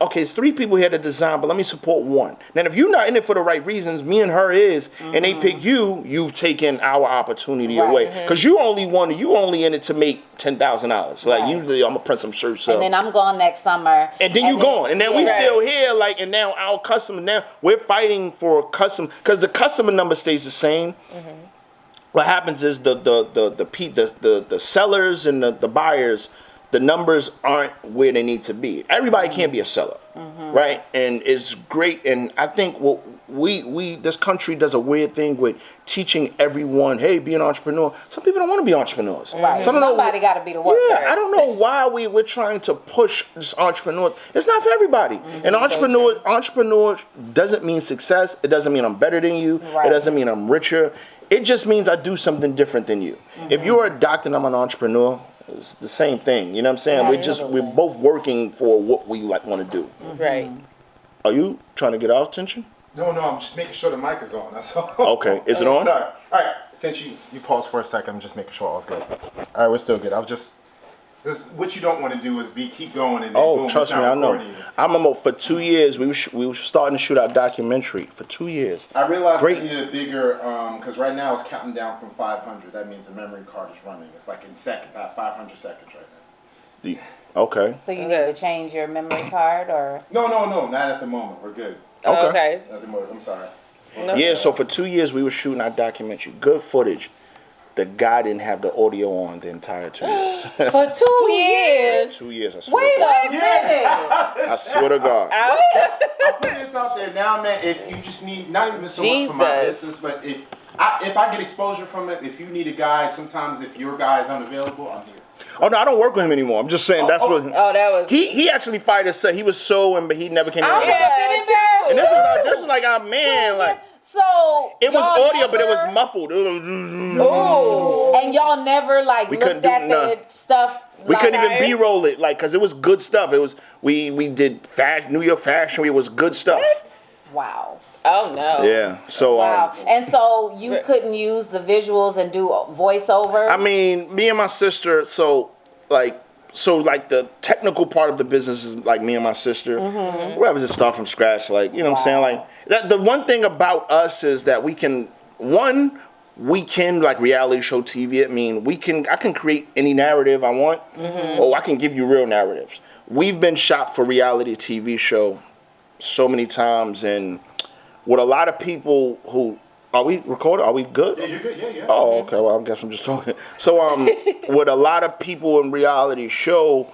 Okay, it's 3 people here to design, but let me support one. Now, if you're not in it for the right reasons, me and her is, and they pick you, you've taken our opportunity away. Because you only in it to make $10,000. Like, usually I'm going to print some shirts up. And then I'm gone next summer. And then you gone. And then we still here, like, and now our customer, now we're fighting for custom, because the customer number stays the same. What happens is the sellers and the buyers, the numbers aren't where they need to be. Everybody can't be a seller. right? And it's great. And I think what we this country does a weird thing with teaching everyone, hey, be an entrepreneur. Some people don't want to be entrepreneurs. Right. So I don't know. Somebody got to be the worker. Yeah, I don't know why we're trying to push this entrepreneur. It's not for everybody. And entrepreneur doesn't mean success. It doesn't mean I'm better than you. Right. It doesn't mean I'm richer. It just means I do something different than you. If you're a doctor and I'm an entrepreneur, it's the same thing. You know what I'm saying? Absolutely. We're both working for what we like want to do. Right. Are you trying to get our attention? No, I'm just making sure the mic is on. That's all. Okay, is it on? Sorry. All right. Since you paused for a second, I'm just making sure all's good. All right, we're still good. This, what you don't want to do is keep going and then boom, Trust it's me, not I know. recording even. I remember for 2 years we were starting to shoot our documentary for 2 years. I realized Great. I needed a bigger, because right now it's counting down from 500. That means the memory card is running. It's like in seconds. I have 500 seconds right now. Okay. So you need to change your memory card, or? No, not at the moment. We're good. Okay. Not at the moment. I'm sorry. No. Yeah, so for 2 years we were shooting our documentary. Good footage. The guy didn't have the audio on the entire 2 years. For 2 years? 2 years, I swear. Wait to God. a minute. I swear to God. I'm putting this out there now, man. If you just need, not even so much for my Jesus. business, but if I get exposure from it, if you need a guy, sometimes if your guy is unavailable, I'm here. Oh no, I don't work with him anymore. I'm just saying that's what Oh, that was. he actually fired us. He was so, but he never came I'm in. Yeah, And this was like our man, like So it was y'all audio, but it was never- muffled. Ooh. And y'all never We looked couldn't do at the none. stuff. We like, couldn't even B-roll it, like, cause it was good stuff. It was we did New York Fashion Week. It was good stuff. Wow. Oh no. Yeah. So Wow. And so you couldn't use the visuals and do voiceover? I mean, me and my sister. So like the technical part of the business is like me and my sister. We're having to start from scratch. Like, you know what I'm saying? Like that. The one thing about us is that we can like reality show TV. I mean, I can create any narrative I want, or I can give you real narratives. We've been shot for reality TV show so many times, and with a lot of people who are we recording? Are we good? Yeah, you're good. Yeah. Oh, okay. Well, I guess I'm just talking. So, with a lot of people in reality show,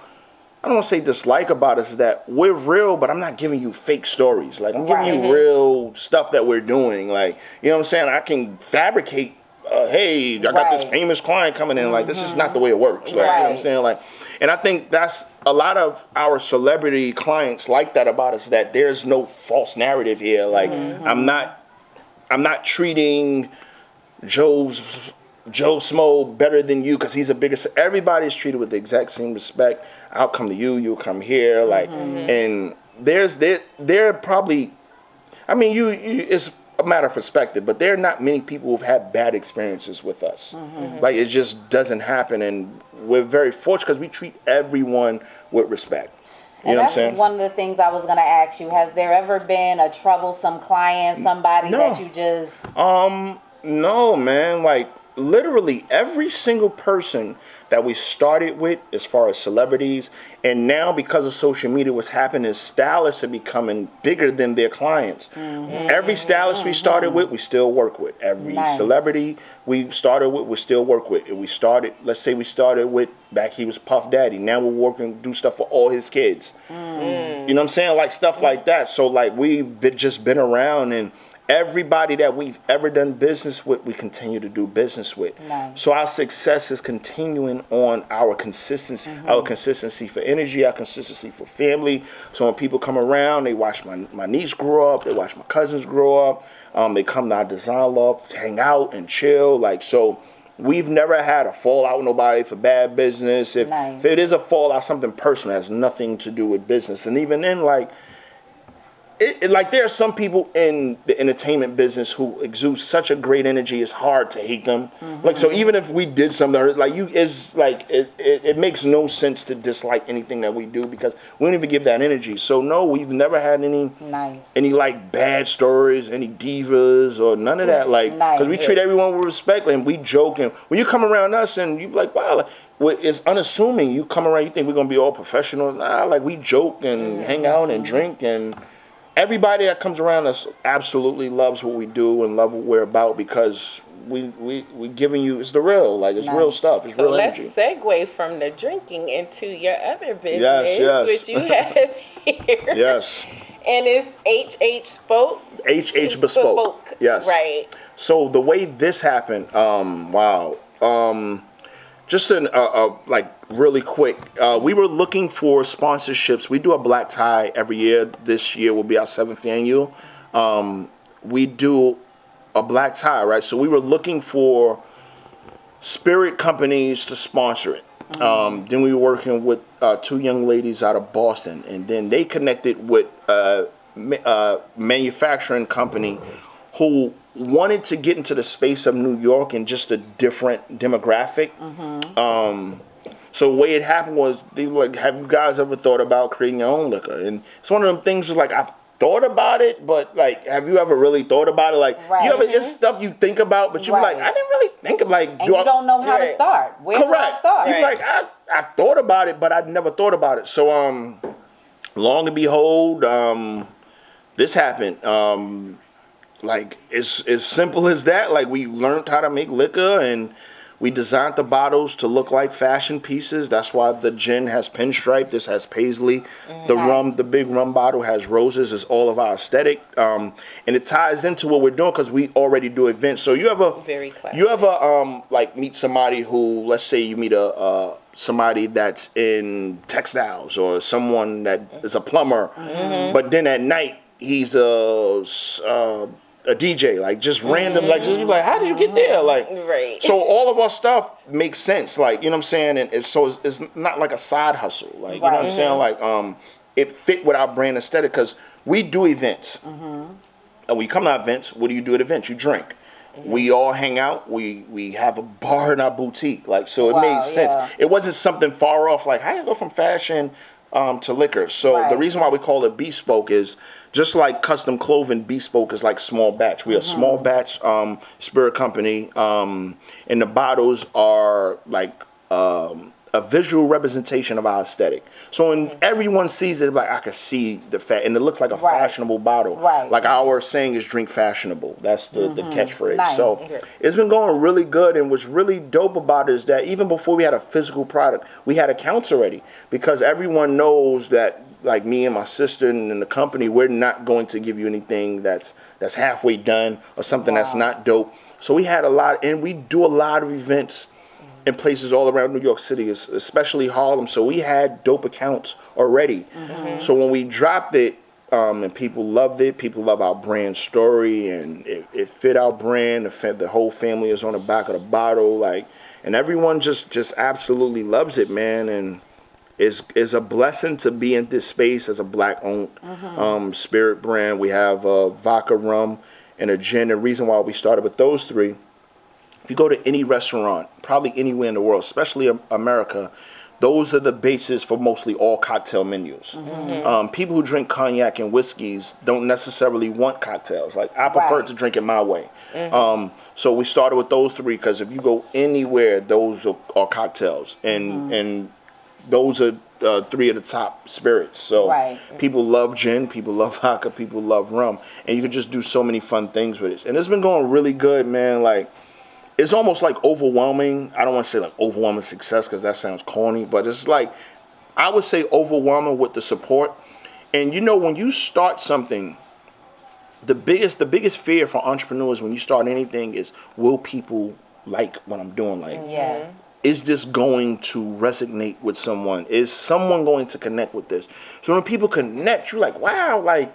I don't want to say dislike about us is that we're real, but I'm not giving you fake stories. Like, I'm giving you real stuff that we're doing. Like, you know what I'm saying? I can fabricate. Hey, I got this famous client coming in. Like, this is not the way it works. Like, you know what I'm saying? Like, and I think that's a lot of our celebrity clients like that about us. That there's no false narrative here. Like, I'm not treating Joe Smo better than you because he's a bigger. Everybody's treated with the exact same respect. I'll come to you, you'll come here. Like, and there probably, I mean, you it's a matter of perspective, but there are not many people who've had bad experiences with us. Like, it just doesn't happen, and we're very fortunate because we treat everyone with respect. You know what I'm saying? One of the things I was going to ask you. Has there ever been a troublesome client, somebody that you just... No, man. Like, literally every single person that we started with, as far as celebrities, and now because of social media, what's happening is stylists are becoming bigger than their clients. Every stylist we started with, we still work with. Every celebrity we started with, we still work with. Let's say we started with, back he was Puff Daddy. Now we're working, do stuff for all his kids. You know what I'm saying? Like, stuff like that. So, like, we've just been around, and everybody that we've ever done business with, we continue to do business with. So our success is continuing on our consistency for energy, our consistency for family. So when people come around, they watch my niece grow up, they watch my cousins grow up, they come to our design loft, hang out and chill. Like, so we've never had a fallout with nobody for bad business. If it is a fallout, something personal, has nothing to do with business. And even then, like, like, there are some people in the entertainment business who exude such a great energy, it's hard to hate them. Like, so even if we did something, like, it makes no sense to dislike anything that we do because we don't even give that energy. So no, we've never had any like bad stories, any divas or none of that. Like, because we treat everyone with respect and we joke. And when you come around us and you like, wow, it's unassuming. You come around, you think we're gonna be all professional. Nah, like, we joke and hang out and drink, and everybody that comes around us absolutely loves what we do and love what we're about because we giving you, it's the real, like it's real stuff, it's So real let's energy. segue from the drinking into your other business, Yes. which you have here. Yes. And it's HH Spoke. HH Bespoke. Yes. Right. So the way this happened, just like really quick, we were looking for sponsorships. We do a black tie every year. This year will be our 7th annual. We do a black tie, right? So we were looking for spirit companies to sponsor it. Then we were working with 2 young ladies out of Boston, and then they connected with a manufacturing company who wanted to get into the space of New York and just a different demographic. So the way it happened was they were like, have you guys ever thought about creating your own liquor? And it's one of them things was like, I've thought about it, but like, have you ever really thought about it? Like, you ever, it's stuff you think about, but you're like, I didn't really think of like, and you don't know how to start. Where do I start? You're like, I thought about it, but I'd never thought about it. So, long and behold, this happened. Like, it's as simple as that. Like, we learned how to make liquor, and we designed the bottles to look like fashion pieces. That's why the gin has pinstripe. This has paisley. The rum, the big rum bottle has roses. It's all of our aesthetic. And it ties into what we're doing because we already do events. So you ever, like meet somebody who, let's say you meet somebody that's in textiles or someone that is a plumber, but then at night he's a DJ, like just random, like just like, how did you get there? Like, so all of our stuff makes sense, like, you know what I'm saying? And it's not like a side hustle, like, you know what I'm saying? Like, it fit with our brand aesthetic because we do events. And when you come to events, what do you do at events? You drink. We all hang out. We have a bar in our boutique, like, so it made sense. It wasn't something far off, like, how do you go from fashion to liquor? So the reason why we call it bespoke is just like custom clothing, bespoke is like small batch. We are a small batch spirit company, and the bottles are like a visual representation of our aesthetic. So when everyone sees it, like, I can see the and it looks like a fashionable bottle. Like our saying is drink fashionable. That's the catchphrase. So it's been going really good, and what's really dope about it is that even before we had a physical product, we had accounts already, because everyone knows that, like me and my sister and the company, we're not going to give you anything that's halfway done or something that's not dope. So we had a lot, and we do a lot of events in places all around New York City, especially Harlem. So we had dope accounts already. So when we dropped it, and people loved it, people love our brand story, and it fit our brand. The whole family is on the back of the bottle, like, and everyone just absolutely loves it, man. And is a blessing to be in this space as a black-owned spirit brand. We have a vodka rum and a gin. The reason why we started with those 3, if you go to any restaurant, probably anywhere in the world, especially America, those are the bases for mostly all cocktail menus. People who drink cognac and whiskeys don't necessarily want cocktails. Like, I prefer to drink it my way. So we started with those 3 because if you go anywhere, those are cocktails. And those are 3 of the top spirits. So people love gin, people love vodka, people love rum. And you can just do so many fun things with it. And it's been going really good, man. Like, it's almost like overwhelming. I don't want to say like overwhelming success because that sounds corny, but it's like, I would say overwhelming with the support. And you know, when you start something, the biggest fear for entrepreneurs when you start anything is, will people like what I'm doing? Like, is this going to resonate with someone? Is someone going to connect with this? So when people connect, you're like, wow, like,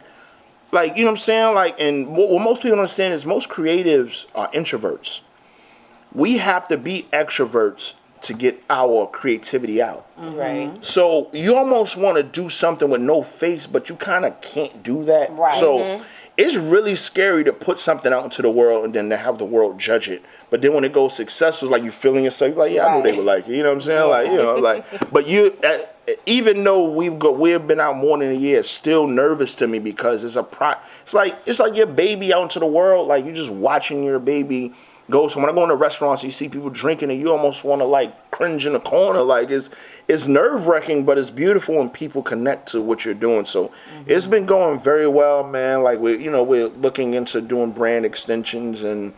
you know what I'm saying? Like, and what most people don't understand is most creatives are introverts. We have to be extroverts to get our creativity out. So you almost want to do something with no face, but you kind of can't do that. So it's really scary to put something out into the world and then to have the world judge it. But then when it goes successful, it's like you feeling yourself, like, yeah, I knew they would like it. You know what I'm saying? Like, you know, like, but you, even though we've been out more than a year, it's still nervous to me because it's like your baby out into the world. Like, you're just watching your baby go. So when I go into restaurants, you see people drinking, and you almost want to like cringe in the corner. Like, it's nerve wracking, but it's beautiful when people connect to what you're doing. So it's been going very well, man. Like, we're looking into doing brand extensions and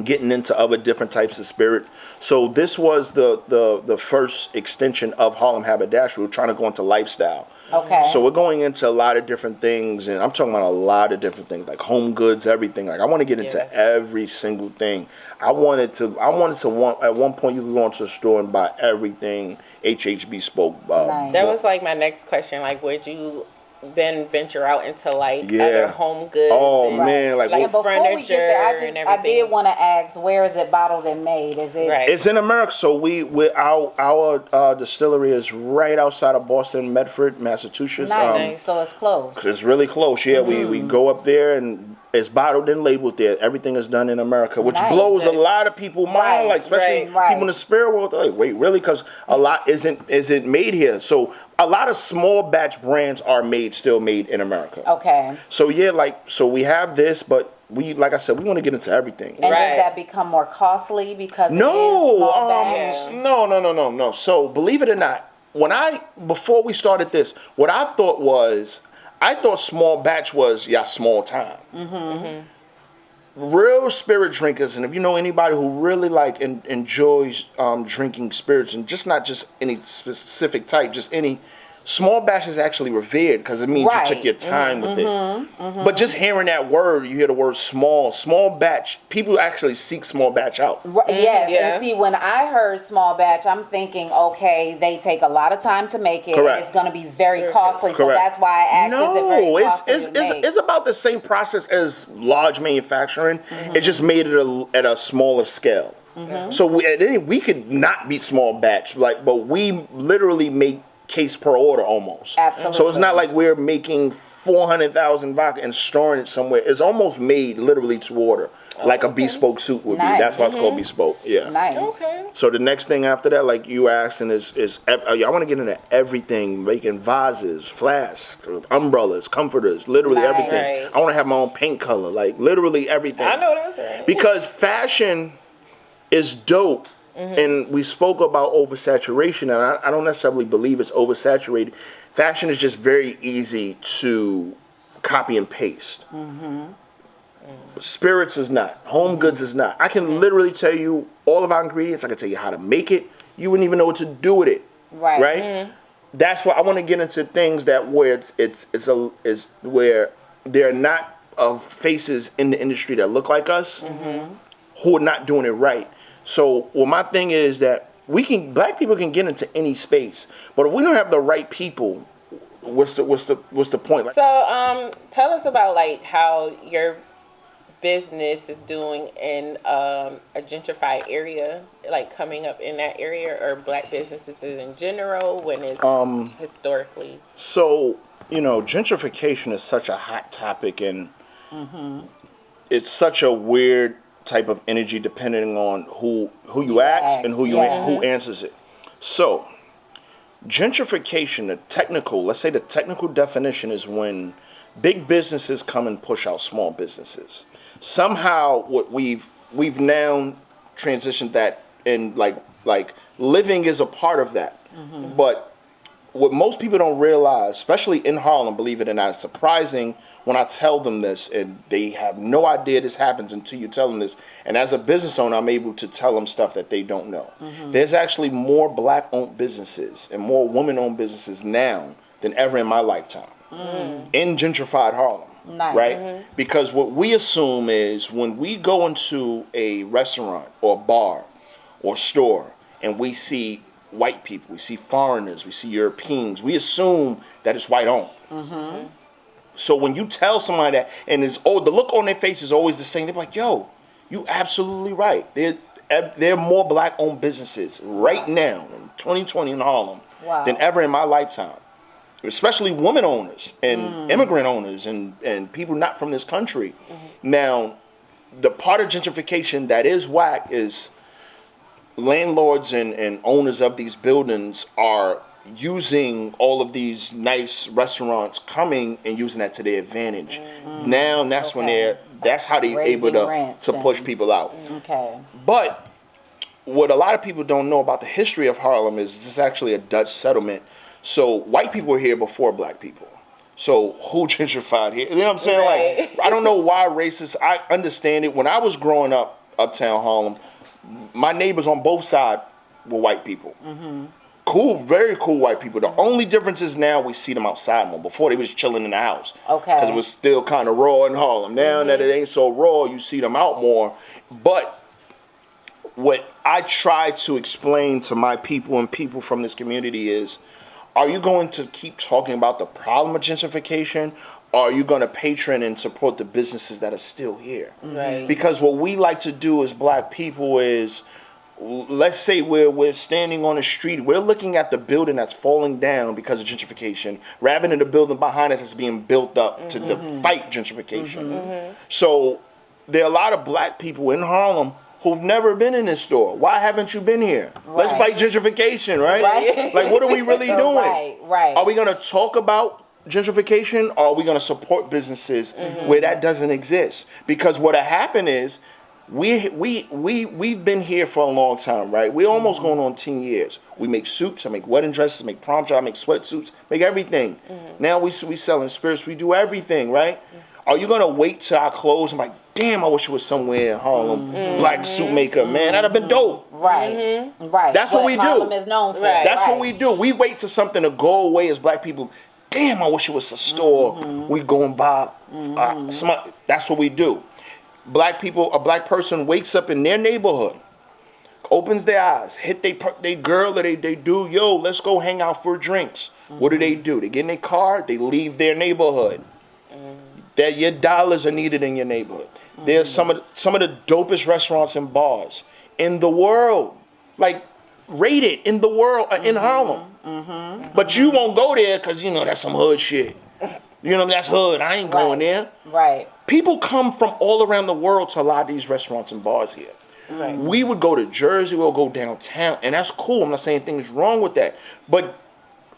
getting into other different types of spirit. So this was the first extension of Harlem Haberdashery. We're trying to go into lifestyle. Okay. So we're going into a lot of different things, and I'm talking about a lot of different things, like home goods, everything. Like I want to get into every single thing. I wanted to at one point you could go into a store and buy everything HHB spoke. Nice. That was like my next question. Like, would you then venture out into like other home goods? Oh and, man, like And before we get there, and I everything? did want to ask, where is it bottled and made? Is it Right. it's in America. So our distillery is right outside of Boston, Medford, Massachusetts. nice? So it's close. It's really close. Yeah, we go up there and it's bottled and labeled there. Everything is done in America, which Nice. blows a lot of people mind. Right, Like especially right. people in the spirit world. They're like, wait, really? Because a lot isn't made here. So a lot of small batch brands are still made in America. Okay. So yeah, so we have this, but we, like I said, we want to get into everything. And Right. does that become more costly because it is No, small batch? no. So believe it or not, before we started this, what I thought small batch was small time. Real spirit drinkers, and if you know anybody who really enjoys drinking spirits, and not just any specific type, just any. Small batch is actually revered because it means you took your time with it. But just hearing that word, you hear the word small batch. People actually seek small batch out. Yes, Yeah. and see, when I heard small batch, I'm thinking, okay, they take a lot of time to make it. Correct. And it's going to be very costly, so Correct. that's why I asked, is it very costly to make? It's about the same process as large manufacturing. It just made it at a smaller scale. So we could not be small batch, but we literally make case per order almost. Absolutely. So it's not like we're making 400,000 vodka and storing it somewhere. It's almost made literally to order, like a bespoke suit would Nice. be. That's why it's called bespoke. Yeah. Nice. Okay. So the next thing after that, like you asking, is I want to get into everything, making vases, flasks, umbrellas, comforters, literally Nice. everything. Right. I want to have my own paint color, like literally everything. I know that's right. Because fashion is dope. And we spoke about oversaturation, and I don't necessarily believe it's oversaturated. Fashion is just very easy to copy and paste. Spirits is not. Home goods is not. I can literally tell you all of our ingredients. I can tell you how to make it. You wouldn't even know what to do with it. Right. That's why I want to get into things that where it's where there are not faces in the industry that look like us who are not doing it right. So, my thing is that black people can get into any space, but if we don't have the right people, what's the point? Like, So, tell us about like how your business is doing in a gentrified area, like coming up in that area, or black businesses in general when it's historically. so gentrification is such a hot topic, and it's such a weird type of energy depending on who you ask and who answers it. So gentrification, let's say the technical definition is when big businesses come and push out small businesses. Somehow what we've now transitioned that, and like living is a part of that. But what most people don't realize, especially in Harlem, believe it or not, it's surprising when I tell them this, and they have no idea this happens until you tell them this. And as a business owner, I'm able to tell them stuff that they don't know. There's actually more black-owned businesses and more women-owned businesses now than ever in my lifetime in gentrified Harlem. Nice. Right? Because what we assume is when we go into a restaurant or bar or store and we see white people, we see foreigners, we see Europeans, we assume that it's white-owned. So when you tell somebody that, and the look on their face is always the same, they're like, yo, you absolutely right. There are more black-owned businesses right now in 2020 in Harlem than ever in my lifetime. Especially women owners and immigrant owners and people not from this country. Now, the part of gentrification that is whack is landlords and owners of these buildings are using all of these nice restaurants coming and using that to their advantage. Now that's when that's how they're able to push people out. Okay. But what a lot of people don't know about the history of Harlem is this is actually a Dutch settlement. So white people were here before black people. So who gentrified here? You know what I'm saying? Right. Like, I don't know why racist. I understand it. When I was growing up, uptown Harlem. My neighbors on both sides were white people. Cool, very cool white people. The only difference is now we see them outside more. Before they was chilling in the house. Okay. Because it was still kind of raw in Harlem. Now that it ain't so raw, you see them out more. But what I try to explain to my people and people from this community is, are you going to keep talking about the problem of gentrification? Or are you going to patron and support the businesses that are still here? Right. Because what we like to do as black people is, let's say we're standing on the street, we're looking at the building that's falling down because of gentrification, rather than the building behind us that's being built up to fight gentrification. So there are a lot of black people in Harlem who've never been in this store. Why haven't you been here? Let's fight gentrification, right? Like, what are we really doing? Right. Are we going to talk about gentrification, or are we going to support businesses where that doesn't exist? Because what'll happen is, we've been here for a long time, right? We're almost going on 10 years. We make suits, I make wedding dresses, I make prom dresses, I make sweatsuits, make everything. Now we selling spirits, we do everything, right? Are you gonna wait till our clothes and like, damn, I wish it was somewhere in Harlem, black suit maker, man, that'd have been dope. Right. That's what we do. Harlem is known for. That's what we do. We wait till something to go away as black people. Damn, I wish it was a store we go and buy. That's what we do. Black people, a black person wakes up in their neighborhood, opens their eyes, hit they girl or they do, yo, let's go hang out for drinks. What do? They get in their car, they leave their neighborhood. That your dollars are needed in your neighborhood. There's some of the dopest restaurants and bars in the world, like rated in the world, in Harlem. But you won't go there because you know that's some hood shit. You know, that's hood. I ain't going there. Right. People come from all around the world to a lot of these restaurants and bars here. Right. We would go to Jersey, we'll go downtown, and that's cool. I'm not saying things wrong with that. But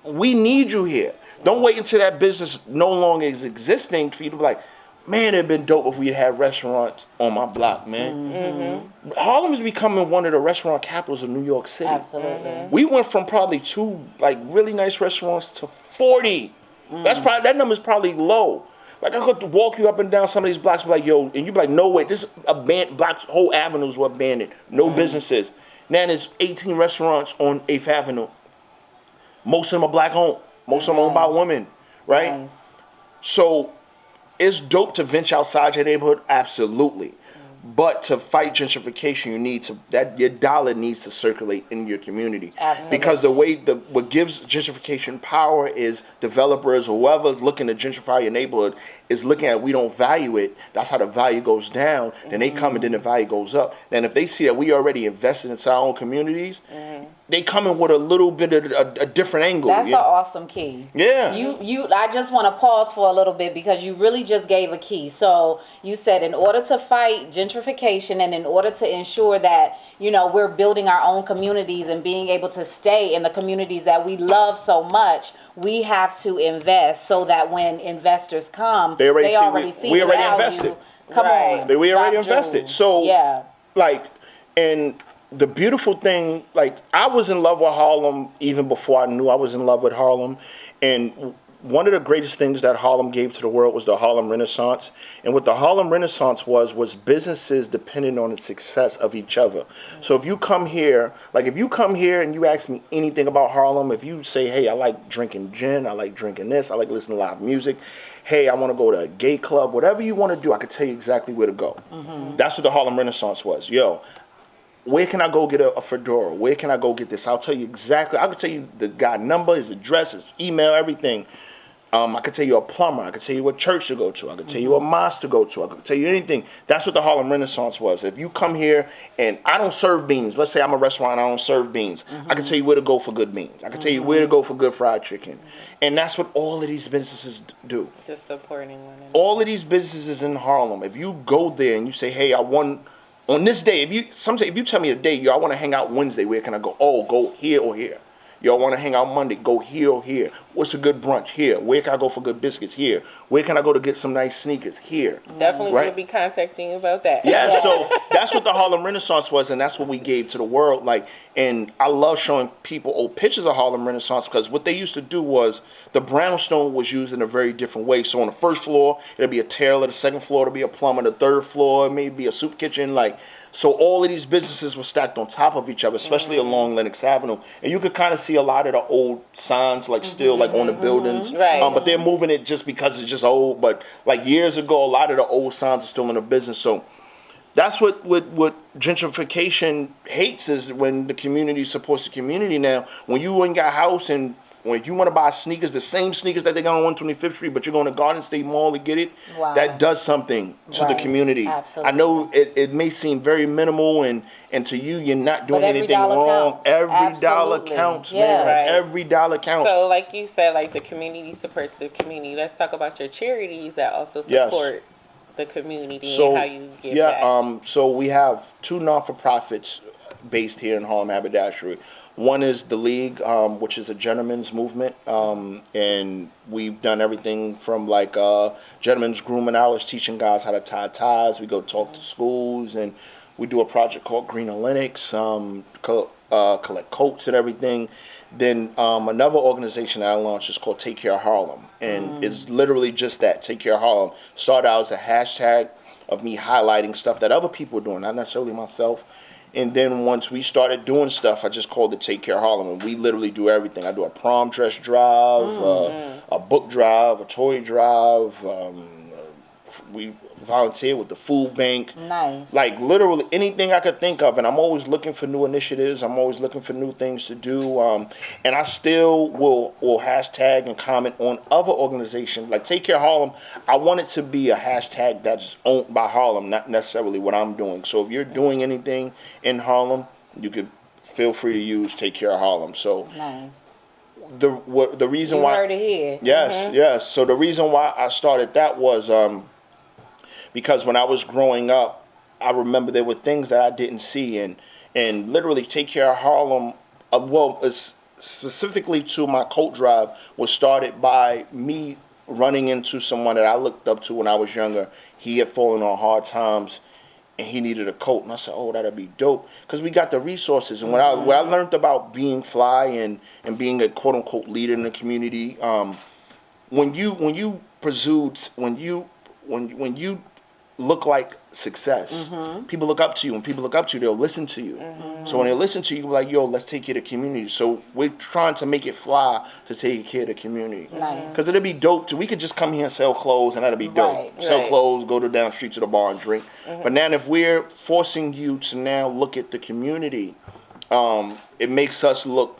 we need you here. Don't wait until that business no longer is existing for you to be like, man, it'd been dope if we had restaurants on my block, man. Harlem is becoming one of the restaurant capitals of New York City. Absolutely. We went from probably 2 like really nice restaurants to 40. That number's probably low. Like I could walk you up and down some of these blocks, be like, yo, and you'd be like, no way, this abandoned blocks, whole avenues were abandoned, no businesses. Now there's 18 restaurants on 8th Avenue. Most of them are black owned. Most of them owned by women, right? Nice. So it's dope to venture outside your neighborhood, absolutely. But to fight gentrification, you need to your dollar needs to circulate in your community. Absolutely. Because what gives gentrification power is developers or whoever's looking to gentrify your neighborhood is looking at we don't value it. That's how the value goes down. Then they come and then the value goes up. And if they see that we already invested into our own communities, they come in with a little bit of a different angle. That's an awesome key. Yeah. I just want to pause for a little bit because you really just gave a key. So you said in order to fight gentrification and in order to ensure that, you know, we're building our own communities and being able to stay in the communities that we love so much, we have to invest so that when investors come, they already see we already value. invested. Come on. We already Dr. invested. Jules. So yeah. like, and the beautiful thing, like I was in love with Harlem even before I knew I was in love with Harlem. And one of the greatest things that Harlem gave to the world was the Harlem Renaissance. And what the Harlem Renaissance was businesses depending on the success of each other. So if you come here and you ask me anything about Harlem, if you say, hey, I like drinking gin, I like drinking this, I like listening to live music, hey, I want to go to a gay club, whatever you want to do, I could tell you exactly where to go. That's what the Harlem Renaissance was. Yo, where can I go get a fedora? Where can I go get this? I'll tell you exactly. I could tell you the guy number, his address, his email, everything. I could tell you a plumber. I could tell you what church to go to. I could tell you a mosque to go to. I could tell you anything. That's what the Harlem Renaissance was. If you come here and I don't serve beans, let's say I'm a restaurant and I don't serve beans, I can tell you where to go for good beans. I can tell you where to go for good fried chicken. And that's what all of these businesses do. Just supporting one another. All of these businesses in Harlem, if you go there and you say, hey, I want, on this day, if you tell me a day, yo, I want to hang out Wednesday, where can I go? Oh, go here or here. Yo, I want to hang out Monday, go here or here. What's a good brunch? Here. Where can I go for good biscuits? Here. Where can I go to get some nice sneakers? Here. Definitely right? Going to be contacting you about that. Yeah, so that's what the Harlem Renaissance was, and that's what we gave to the world. Like, and I love showing people old pictures of Harlem Renaissance because what they used to do was the brownstone was used in a very different way. So on the first floor, it'll be a tailor. The second floor, it'll be a plumber. The third floor, it may be a soup kitchen. Like, So all of these businesses were stacked on top of each other, especially along Lenox Avenue. And you could kind of see a lot of the old signs, like still like on the buildings. Right. But they're moving it just because it's just old. But like years ago, a lot of the old signs are still in the business. So that's what gentrification hates, is when the community supports the community. Now, when you ain't got a house and when you want to buy sneakers, the same sneakers that they got on 125th Street, but you're going to Garden State Mall to get it, Wow. that does something to the Right. community. Absolutely. I know it may seem very minimal, and to you, you're not doing But every anything dollar wrong. counts. Every dollar Absolutely. counts, Yeah. man. Right. Every dollar counts. So, like you said, like the community supports the community. Let's talk about your charities that also Yes. support the community So and how you give yeah, back. so we have two non-for-profits based here in Harlem Haberdashery. One is the League, which is a gentleman's movement, and we've done everything from like gentlemen's grooming hours, teaching guys how to tie ties. We go talk to schools, and we do a project called Greener Lennox, collect coats and everything. Then another organization that I launched is called Take Care of Harlem, and it's literally just that, Take Care of Harlem. Started out as a hashtag of me highlighting stuff that other people were doing, not necessarily myself. And then once we started doing stuff, I just called it Take Care of Harlem, and we literally do everything. I do a prom dress drive, a book drive, a toy drive. We volunteer with the food bank. Nice. Like literally anything I could think of, and I'm always looking for new initiatives. I'm always looking for new things to do, and I still will hashtag and comment on other organizations. Like Take Care of Harlem, I want it to be a hashtag that's owned by Harlem, not necessarily what I'm doing. So if you're doing anything in Harlem, you could feel free to use Take Care of Harlem. So Nice. the reason You why heard it here. yes. So the reason why I started that was because when I was growing up, I remember there were things that I didn't see, and literally Take Care of Harlem, it's specifically to my coat drive, was started by me running into someone that I looked up to when I was younger. He had fallen on hard times, and he needed a coat, and I said, "Oh, that'd be dope," because we got the resources. And when I learned about being fly and being a quote unquote leader in the community, when you look like success, people look up to you. When people look up to you, they'll listen to you. So when they listen to you, like, yo, let's take care of the community. So we're trying to make it fly to take care of the community. Nice. Because it'd be dope. We could just come here and sell clothes, and that'd be dope. Right, Sell right. clothes, go to down the street to the bar and drink. But now if we're forcing you to now look at the community, it makes us look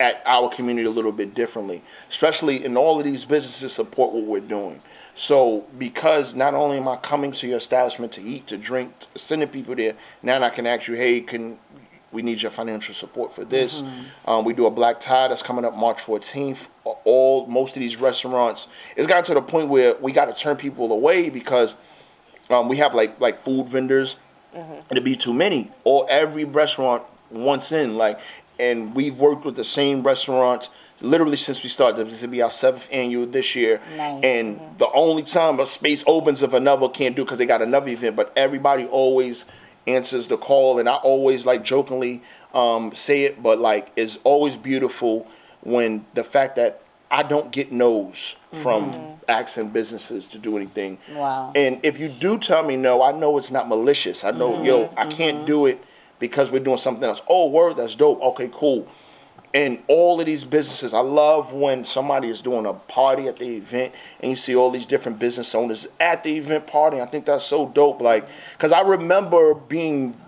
at our community a little bit differently, especially in all of these businesses support what we're doing. So because not only am I coming to your establishment to eat, to drink, sending people there, now I can ask you, hey, we need your financial support for this. We do a black tie that's coming up March 14th. Most of these restaurants, it's gotten to the point where we got to turn people away because we have like food vendors, and it'd be too many. Or every restaurant wants in, and we've worked with the same restaurants literally since we started. This will be our 7th annual this year. Nice. And the only time a space opens if another can't do because they got another event, but everybody always answers the call, and I always jokingly say it, but it's always beautiful when the fact that I don't get no's from asking businesses to do anything. Wow. And if you do tell me no, I know it's not malicious. I know, I can't do it because we're doing something else. Oh, word, that's dope. Okay, cool. And all of these businesses, I love when somebody is doing a party at the event and you see all these different business owners at the event party. I think that's so dope. Because I remember being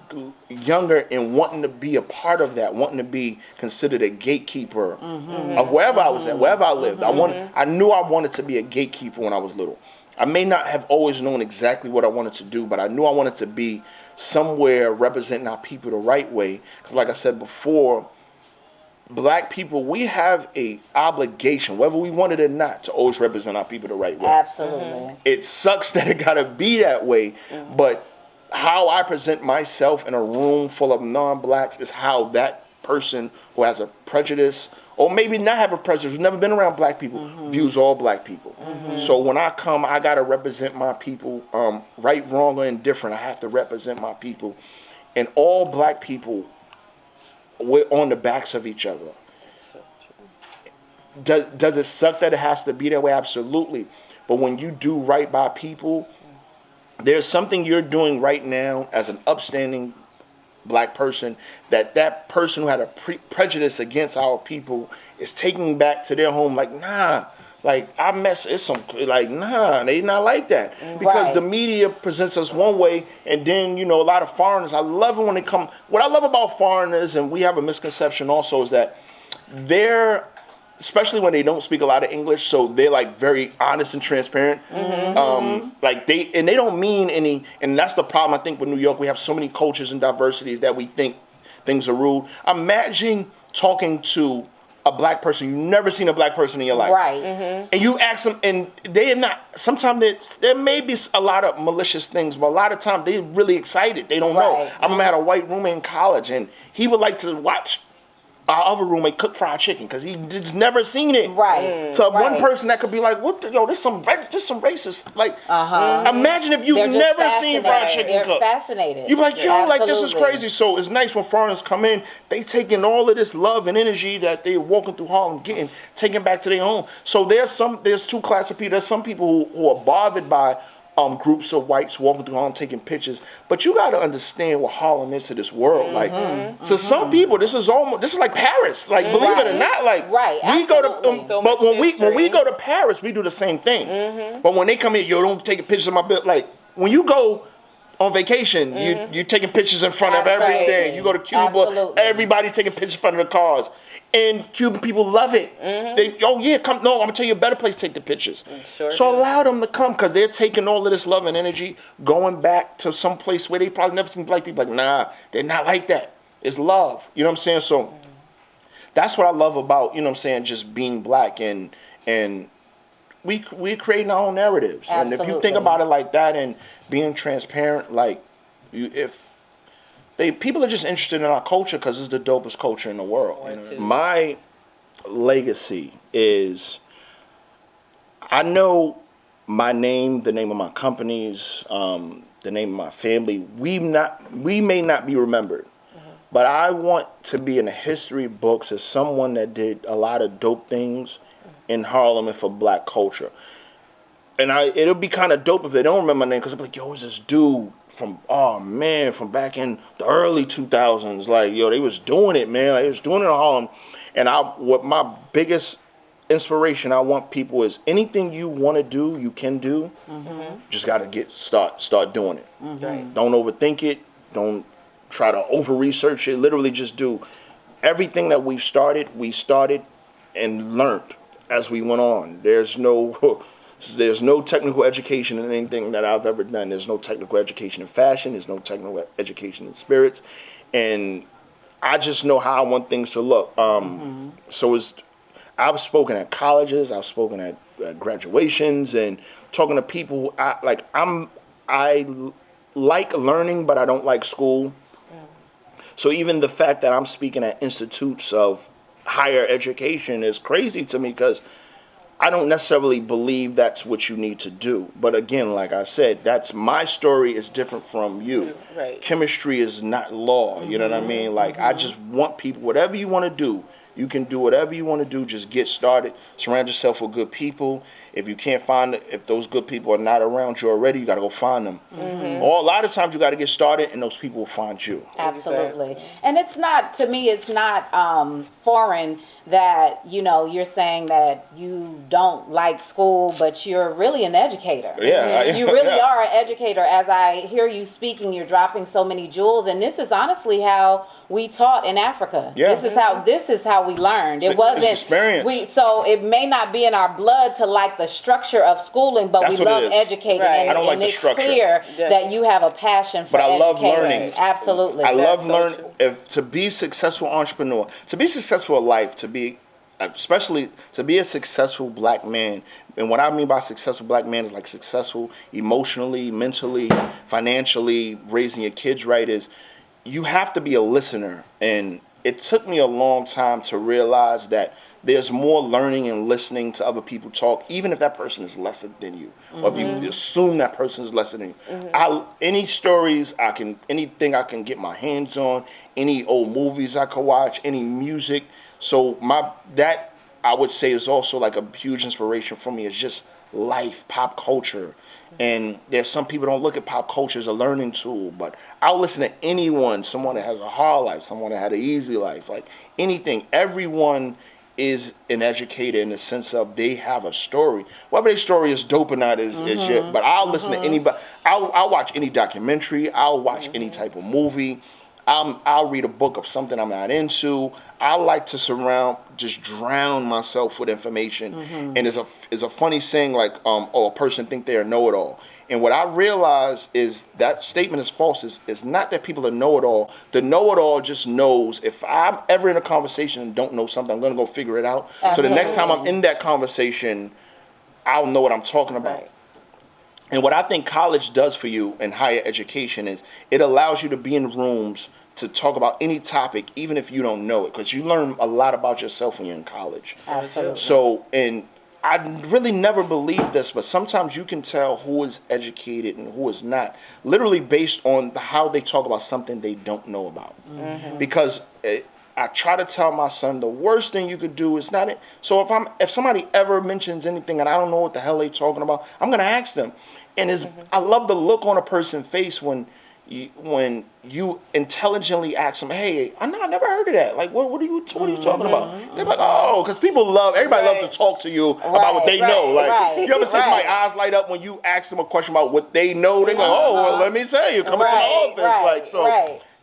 younger and wanting to be a part of that, wanting to be considered a gatekeeper of wherever I was at, wherever I lived. I knew I wanted to be a gatekeeper when I was little. I may not have always known exactly what I wanted to do, but I knew I wanted to be somewhere representing our people the right way. Because like I said before, Black people, we have a obligation, whether we want it or not, to always represent our people the right way. Absolutely. It sucks that it gotta be that way, but how I present myself in a room full of non-Blacks is how that person who has a prejudice, or maybe not have a prejudice, who's never been around Black people, views all Black people. So when I come, I gotta represent my people, right, wrong, or indifferent. I have to represent my people, and all Black people, we're on the backs of each other. Does it suck that it has to be that way? Absolutely. But when you do right by people, there's something you're doing right now as an upstanding black person that person who had a prejudice against our people is taking back to their home. Like, nah, like it's some, like, nah, they not like that, because the media presents us one way, and then, you know, a lot of foreigners, I love it when they come. What I love about foreigners, and we have a misconception also, is that they're, especially when they don't speak a lot of English, so they're like very honest and transparent. Like they don't mean any, and that's the problem I think with New York. We have so many cultures and diversities that we think things are rude. Imagine talking to a black person, you've never seen a black person in your life. Right. And you ask them, and they are not, sometimes there may be a lot of malicious things, but a lot of times they're really excited. They don't know. I remember I had a white roommate in college, and he would like to watch our other roommate cook fried chicken because he's never seen it. So one person that could be like, "What? This some racist." Like, imagine if you've never seen fried chicken cooked. They're fascinated. You're like, "Yo, like this is crazy." So it's nice when foreigners come in. They taking all of this love and energy that they're walking through Harlem, taking back to their home. So there's two classes of people. There's some people who are bothered by groups of whites walking through Harlem taking pictures, but you got to understand what Harlem is to this world. Like, to some people, this is like Paris. Like, believe it or not, like we go to, but when we go to Paris, we do the same thing. But when they come here, yo, don't take pictures of my bill. Like, when you go on vacation, you taking pictures in front of everything. You go to Cuba, everybody's taking pictures in front of the cars. And Cuban people love it. They, oh yeah, come. No, I'm gonna tell you a better place to take the pictures. So allow them to come, because they're taking all of this love and energy, going back to some place where they probably never seen black people. Like, nah, they're not like that. It's love. You know what I'm saying? So that's what I love about, you know what I'm saying, just being black, and we're creating our own narratives. And if you think about it like that and being transparent, like people are just interested in our culture because it's the dopest culture in the world. You know? My legacy is, I know my name, the name of my companies, the name of my family. We may not be remembered, but I want to be in the history books as someone that did a lot of dope things in Harlem and for black culture. And it'll be kind of dope if they don't remember my name, because they'll be like, yo, it's this dude from back in the early 2000s. Like, yo, they was doing it, man. Like, they was doing it in Harlem. And what my biggest inspiration, I want people, is anything you want to do, you can do. Just got to start doing it. Don't overthink it. Don't try to over-research it. Literally just do. Everything that we started and learned as we went on. There's no technical education in anything that I've ever done. There's no technical education in fashion. There's no technical education in spirits. And I just know how I want things to look. So I've spoken at colleges. I've spoken at graduations and talking to people. I like learning, but I don't like school. So even the fact that I'm speaking at institutes of higher education is crazy to me, because I don't necessarily believe that's what you need to do. But again, like I said, that's my story is different from you. Chemistry is not law. You know what I mean? Like, I just want people, whatever you want to do, you can do whatever you want to do. Just get started. Surround yourself with good people. If you can't if those good people are not around you already, you got to go find them. Or a lot of times you got to get started, and those people will find you. Absolutely. And it's not, to me, it's not foreign that, you know, you're saying that you don't like school, but you're really an educator. You really are an educator. As I hear you speaking, you're dropping so many jewels, and this is honestly how we taught in Africa. This is how we learned. It wasn't experience. So it may not be in our blood to like the structure of schooling, but we love educating. And, I don't like and the it's structure. clear that you have a passion for educating. But I love learning. Absolutely. I love learning. To be a successful entrepreneur, to be successful in life, especially to be a successful black man. And what I mean by successful black man is like successful emotionally, mentally, financially, raising your kids right, is you have to be a listener. And it took me a long time to realize that there's more learning and listening to other people talk, even if that person is lesser than you, or if you assume that person is lesser than you. Any stories anything I can get my hands on, any old movies I could watch, any music. So that I would say is also like a huge inspiration for me, is just life, pop culture. And there's some people don't look at pop culture as a learning tool, but I'll listen to anyone, someone that has a hard life, someone that had an easy life, like anything. Everyone is an educator in the sense of they have a story. Whether their story is dope or not is shit, but I'll listen to anybody. I'll watch any documentary. I'll watch any type of movie. I'll read a book of something I'm not into. I like to just drown myself with information. And it's a funny saying like, oh, a person think they're a know-it-all. And what I realize is that statement is false. It's not that people are know-it-all. The know-it-all just knows if I'm ever in a conversation and don't know something, I'm going to go figure it out. So the next time I'm in that conversation, I'll know what I'm talking about. Right. And what I think college does for you in higher education is it allows you to be in rooms to talk about any topic, even if you don't know it, because you learn a lot about yourself when you're in college. Absolutely. So, and I really never believed this, but sometimes you can tell who is educated and who is not, literally based on how they talk about something they don't know about. Because I try to tell my son the worst thing you could do is not it. So if somebody ever mentions anything and I don't know what the hell they talking about, I'm gonna ask them. And I love the look on a person's face when you intelligently ask them, hey, I never heard of that. Like, what are you talking about? They're like, oh, because everybody loves to talk to you about what they know. Like, you ever see my eyes light up when you ask them a question about what they know? They go, oh, well, let me tell you, come into my office.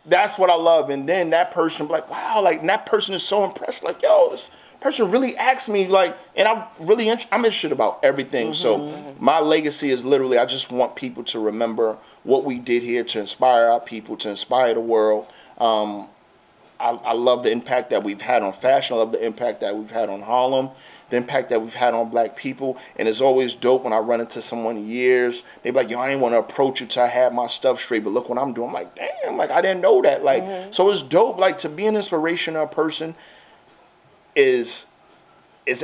That's what I love. And then that person be like, wow, like, and that person is so impressed. Like, yo, this person really asked me, like, and I'm interested about everything. So my legacy is literally, I just want people to remember what we did here to inspire our people, to inspire the world. I love the impact that we've had on fashion. I love the impact that we've had on Harlem, the impact that we've had on black people. And it's always dope when I run into someone in years. They be like, yo, I ain't want to approach you till I had my stuff straight, but look what I'm doing. I'm like, damn, like, I didn't know that. Like, so it's dope. Like, to be an inspirational person is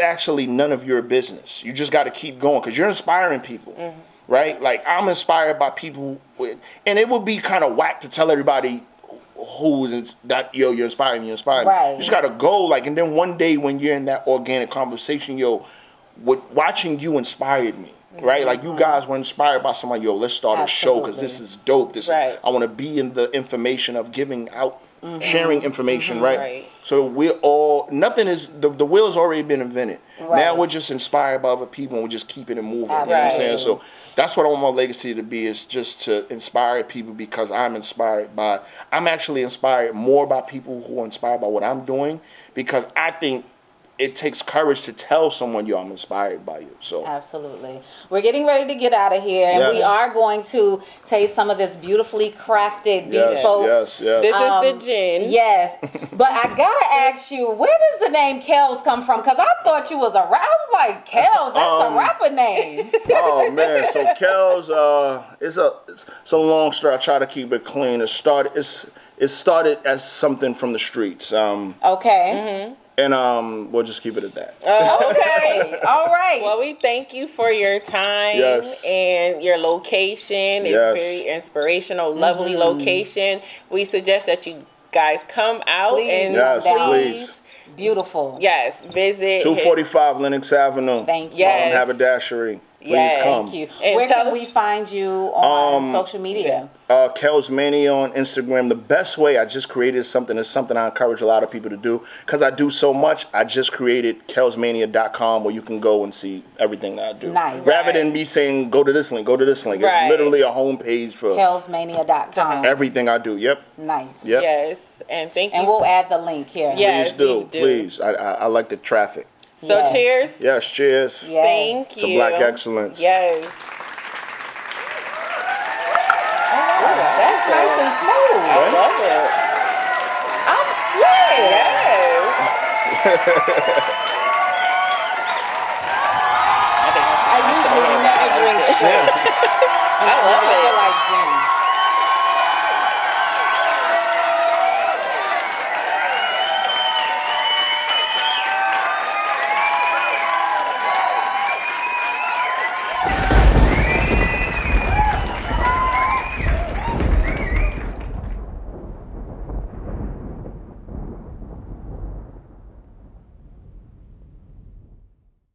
actually none of your business. You just got to keep going because you're inspiring people. Right? Like, I'm inspired by people and it would be kind of whack to tell everybody who is that, yo, you're inspiring me, You just got to go, like, and then one day when you're in that organic conversation, yo, watching you inspired me, right? Like, you guys were inspired by somebody, yo, let's start a show because this is dope. I want to be in the information of giving out, sharing information, right? So we're all, nothing is, the wheel has already been invented. Now we're just inspired by other people and we're just keeping it moving. You know what I'm saying? So that's what I want my legacy to be, is just to inspire people because I'm actually inspired more by people who are inspired by what I'm doing, because I think it takes courage to tell someone, yo, I'm inspired by you. So absolutely. We're getting ready to get out of here, and we are going to taste some of this beautifully crafted bespoke. Yes. This is the gin. Yes. But I gotta ask you, where does the name Kels come from? Because I thought you was a rapper. I was like, Kels, that's a rapper name. Oh man, so Kels, it's a long story. I try to keep it clean. It started as something from the streets. Okay. And we'll just keep it at that. Okay. All right. Well, we thank you for your time and your location. It's very inspirational, lovely location. We suggest that you guys come out and please. Beautiful. Yes, visit 245 Lenox Avenue. Thank you. Yes. Haberdashery. Please come. Thank you. And where can we find you on social media? Kelsmania on Instagram. The best way, I just created something. It's something I encourage a lot of people to do because I do so much. I just created kelsmania.com where you can go and see everything that I do. Nice. Rather than me saying, go to this link, go to this link. It's literally a homepage for kelsmania.com. everything I do. Yep. Nice. Yep. Yes. And thank you. And we'll add the link here. Yes, please do. Please. I like the traffic. So cheers. Yes, cheers. Yes. Thank you. To black excellence. Yes. That's nice and smooth. I love it. I usually never drink it. I love it.